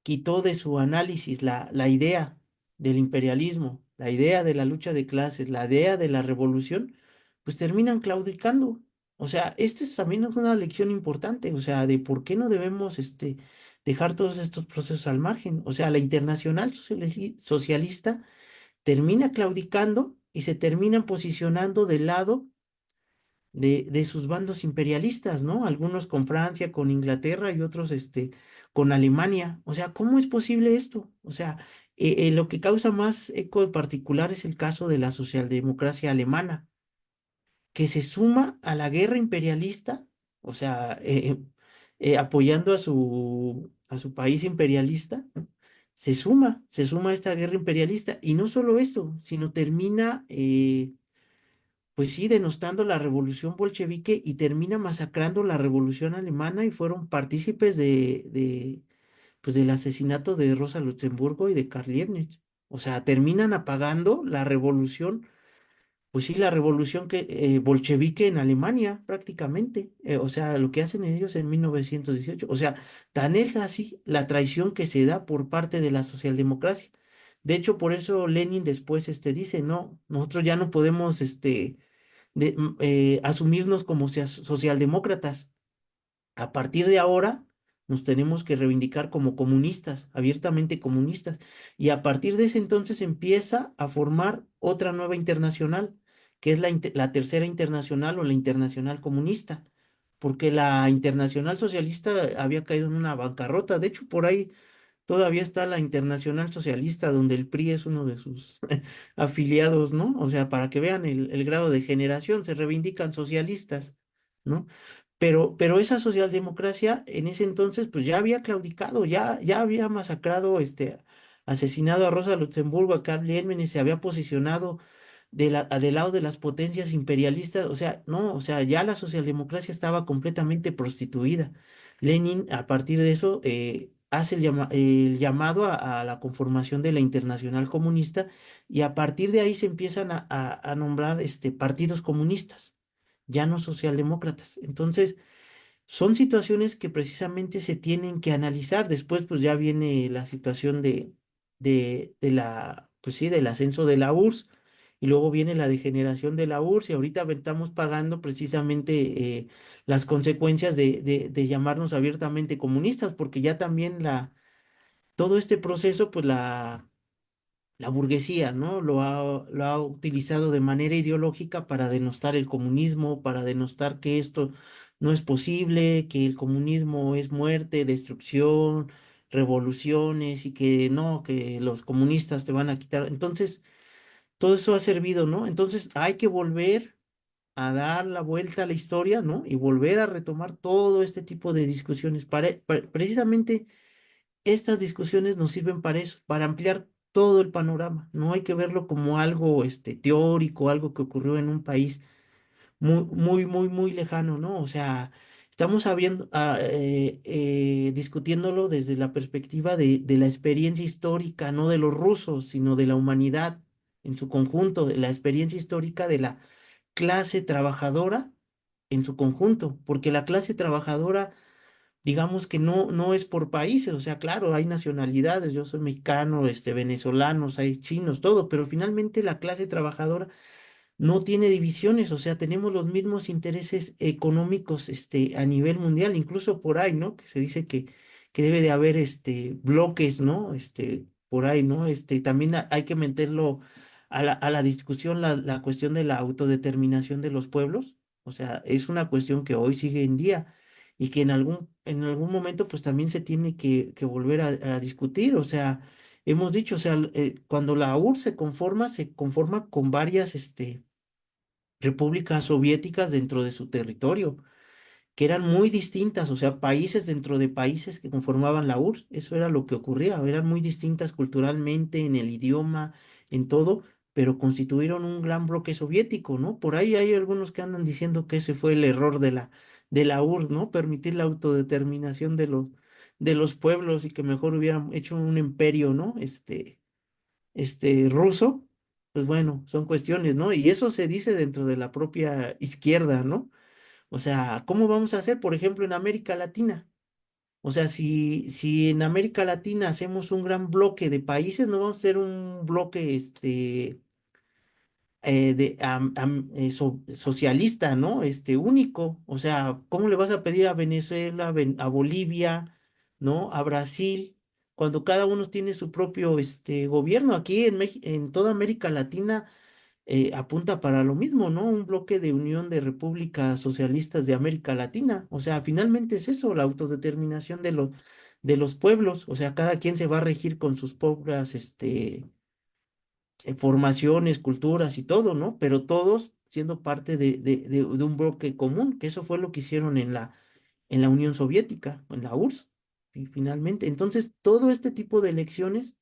quitó de su análisis la idea del imperialismo, la idea de la lucha de clases, la idea de la revolución, pues terminan claudicando. O sea, esta es también una lección importante, o sea, de por qué no debemos dejar todos estos procesos al margen. O sea, la Internacional Socialista termina claudicando y se terminan posicionando del lado de sus bandos imperialistas, ¿no? Algunos con Francia, con Inglaterra y otros con Alemania. O sea, ¿cómo es posible esto? O sea, lo que causa más eco en particular es el caso de la socialdemocracia alemana, que se suma a la guerra imperialista, o sea, apoyando a su país imperialista, ¿no? se suma a esta guerra imperialista. Y no solo eso, sino termina, pues sí, denostando la revolución bolchevique y termina masacrando la revolución alemana y fueron partícipes pues del asesinato de Rosa Luxemburgo y de Karl Liebknecht. O sea, terminan apagando la revolución, pues sí, la revolución bolchevique en Alemania, prácticamente. O sea, lo que hacen ellos en 1918. O sea, tan es así la traición que se da por parte de la socialdemocracia. De hecho, por eso Lenin después dice, no, nosotros ya no podemos asumirnos como socialdemócratas. A partir de ahora nos tenemos que reivindicar como comunistas, abiertamente comunistas. Y a partir de ese entonces empieza a formar otra nueva internacional, que es la tercera internacional o la internacional comunista, porque la internacional socialista había caído en una bancarrota. De hecho, por ahí todavía está la Internacional Socialista, donde el PRI es uno de sus afiliados, ¿no? O sea, para que vean el grado de generación, se reivindican socialistas, ¿no? Pero esa socialdemocracia en ese entonces, pues ya había claudicado, ya había masacrado, asesinado a Rosa Luxemburgo, a Karl Liebknecht, se había posicionado del lado de las potencias imperialistas, o sea, no, o sea, ya la socialdemocracia estaba completamente prostituida. Lenin, a partir de eso, hace el llamado a la conformación de la Internacional Comunista y a partir de ahí se empiezan a nombrar partidos comunistas, ya no socialdemócratas. Entonces, son situaciones que precisamente se tienen que analizar. Después, pues ya viene la situación pues sí, del ascenso de la URSS y luego viene la degeneración de la URSS y ahorita estamos pagando precisamente las consecuencias de llamarnos abiertamente comunistas, porque ya también todo este proceso, pues la burguesía, ¿no? Lo ha utilizado de manera ideológica para denostar el comunismo, para denostar que esto no es posible, que el comunismo es muerte, destrucción, revoluciones y que no, que los comunistas te van a quitar. Entonces, todo eso ha servido, ¿no? Entonces, hay que volver a dar la vuelta a la historia, ¿no? Y volver a retomar todo este tipo de discusiones. Precisamente estas discusiones nos sirven para eso, para ampliar todo el panorama. No hay que verlo como algo teórico, algo que ocurrió en un país muy lejano, ¿no? O sea, estamos discutiéndolo desde la perspectiva de la experiencia histórica, no de los rusos, sino de la humanidad en su conjunto, de la experiencia histórica de la clase trabajadora en su conjunto, porque la clase trabajadora digamos que no es por países, o sea, claro, hay nacionalidades, yo soy mexicano, venezolanos, hay chinos, todo, pero finalmente la clase trabajadora no tiene divisiones, o sea, tenemos los mismos intereses económicos, a nivel mundial, incluso por ahí, ¿no? Que se dice que debe de haber, bloques, ¿no? Por ahí, ¿no? También hay que meterlo a la discusión la cuestión de la autodeterminación de los pueblos, o sea, es una cuestión que hoy sigue en día y que en algún momento, pues también se tiene que volver a discutir, o sea, hemos dicho, o sea, cuando la URSS se conforma con varias, repúblicas soviéticas dentro de su territorio, que eran muy distintas, o sea, países dentro de países que conformaban la URSS, eso era lo que ocurría, eran muy distintas culturalmente, en el idioma, en todo, pero constituyeron un gran bloque soviético, ¿no? Por ahí hay algunos que andan diciendo que ese fue el error de la URSS, ¿no? Permitir la autodeterminación de los pueblos y que mejor hubieran hecho un imperio, ¿no? Ruso, pues bueno, son cuestiones, ¿no? Y eso se dice dentro de la propia izquierda, ¿no? O sea, ¿cómo vamos a hacer, por ejemplo, en América Latina? O sea, si en América Latina hacemos un gran bloque de países, no vamos a hacer un bloque socialista, ¿no? Único. O sea, ¿cómo le vas a pedir a Venezuela, a Bolivia, ¿no? A Brasil, cuando cada uno tiene su propio gobierno? Aquí en toda América Latina apunta para lo mismo, ¿no? Un bloque de unión de repúblicas socialistas de América Latina. O sea, finalmente es eso, la autodeterminación de los pueblos. O sea, cada quien se va a regir con sus propias, formaciones, culturas y todo, ¿no? Pero todos siendo parte de un bloque común, que eso fue lo que hicieron en la Unión Soviética, en la URSS, y finalmente. Entonces, todo este tipo de elecciones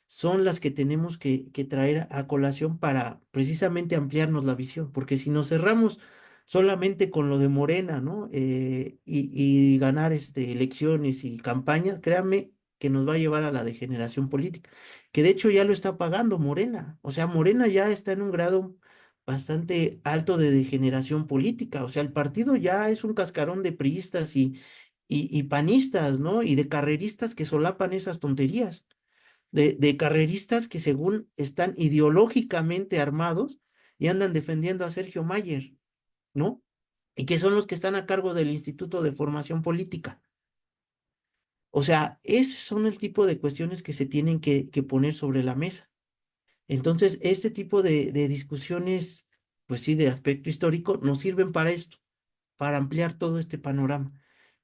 son las que tenemos que traer a colación para precisamente ampliarnos la visión, porque si nos cerramos solamente con lo de Morena, ¿no? Y ganar elecciones y campañas, créanme que nos va a llevar a la degeneración política, que de hecho ya lo está pagando Morena, o sea, Morena ya está en un grado bastante alto de degeneración política, o sea, el partido ya es un cascarón de priistas y panistas, ¿no? Y de carreristas que solapan esas tonterías de carreristas que según están ideológicamente armados y andan defendiendo a Sergio Mayer, ¿no? Y que son los que están a cargo del Instituto de Formación Política. O sea, esos son el tipo de cuestiones que se tienen que poner sobre la mesa. Entonces, este tipo de discusiones, pues sí, de aspecto histórico, nos sirven para esto, para ampliar todo este panorama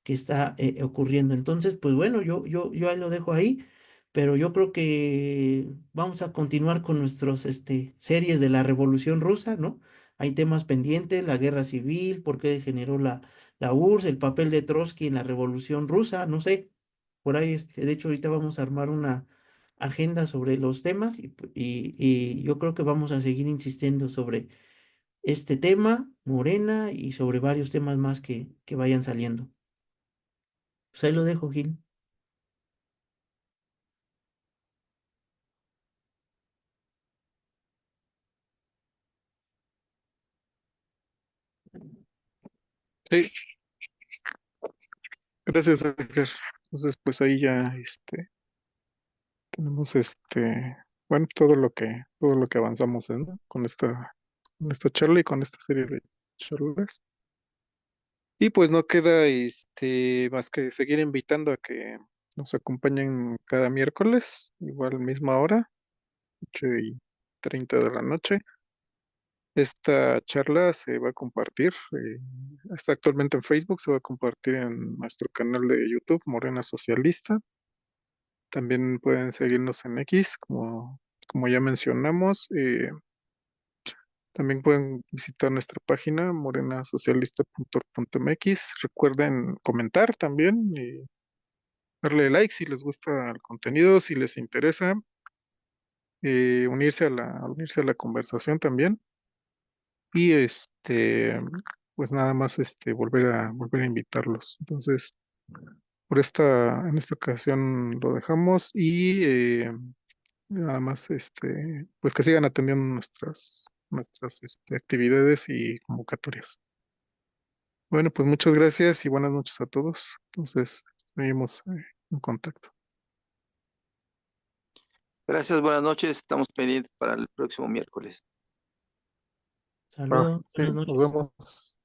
que está ocurriendo. Entonces, pues bueno, yo ahí lo dejo ahí, pero yo creo que vamos a continuar con nuestros series de la Revolución Rusa, ¿no? Hay temas pendientes, la guerra civil, por qué generó la URSS, el papel de Trotsky en la Revolución Rusa, no sé. Por ahí, de hecho, ahorita vamos a armar una agenda sobre los temas y yo creo que vamos a seguir insistiendo sobre este tema, Morena, y sobre varios temas más que vayan saliendo. Pues ahí lo dejo, Gil. Sí, gracias, Edgar. Entonces, pues ahí ya tenemos bueno, todo lo que avanzamos con esta charla y con esta serie de charlas. Y pues no queda más que seguir invitando a que nos acompañen cada miércoles, igual misma hora, 8:30 de la noche. Esta charla se va a compartir, está actualmente en Facebook, se va a compartir en nuestro canal de YouTube, Morena Socialista. También pueden seguirnos en X, como ya mencionamos. También pueden visitar nuestra página morenasocialista.org.mx. Recuerden comentar también y darle like si les gusta el contenido, si les interesa, unirse a la conversación también. Y pues nada más volver a invitarlos. Entonces, en esta ocasión lo dejamos y nada más pues que sigan atendiendo nuestras actividades y convocatorias. Bueno, pues muchas gracias y buenas noches a todos. Entonces, seguimos en contacto. Gracias, buenas noches. Estamos pendientes para el próximo miércoles. Va, Saludos, sí, buenas nos noches. vemos.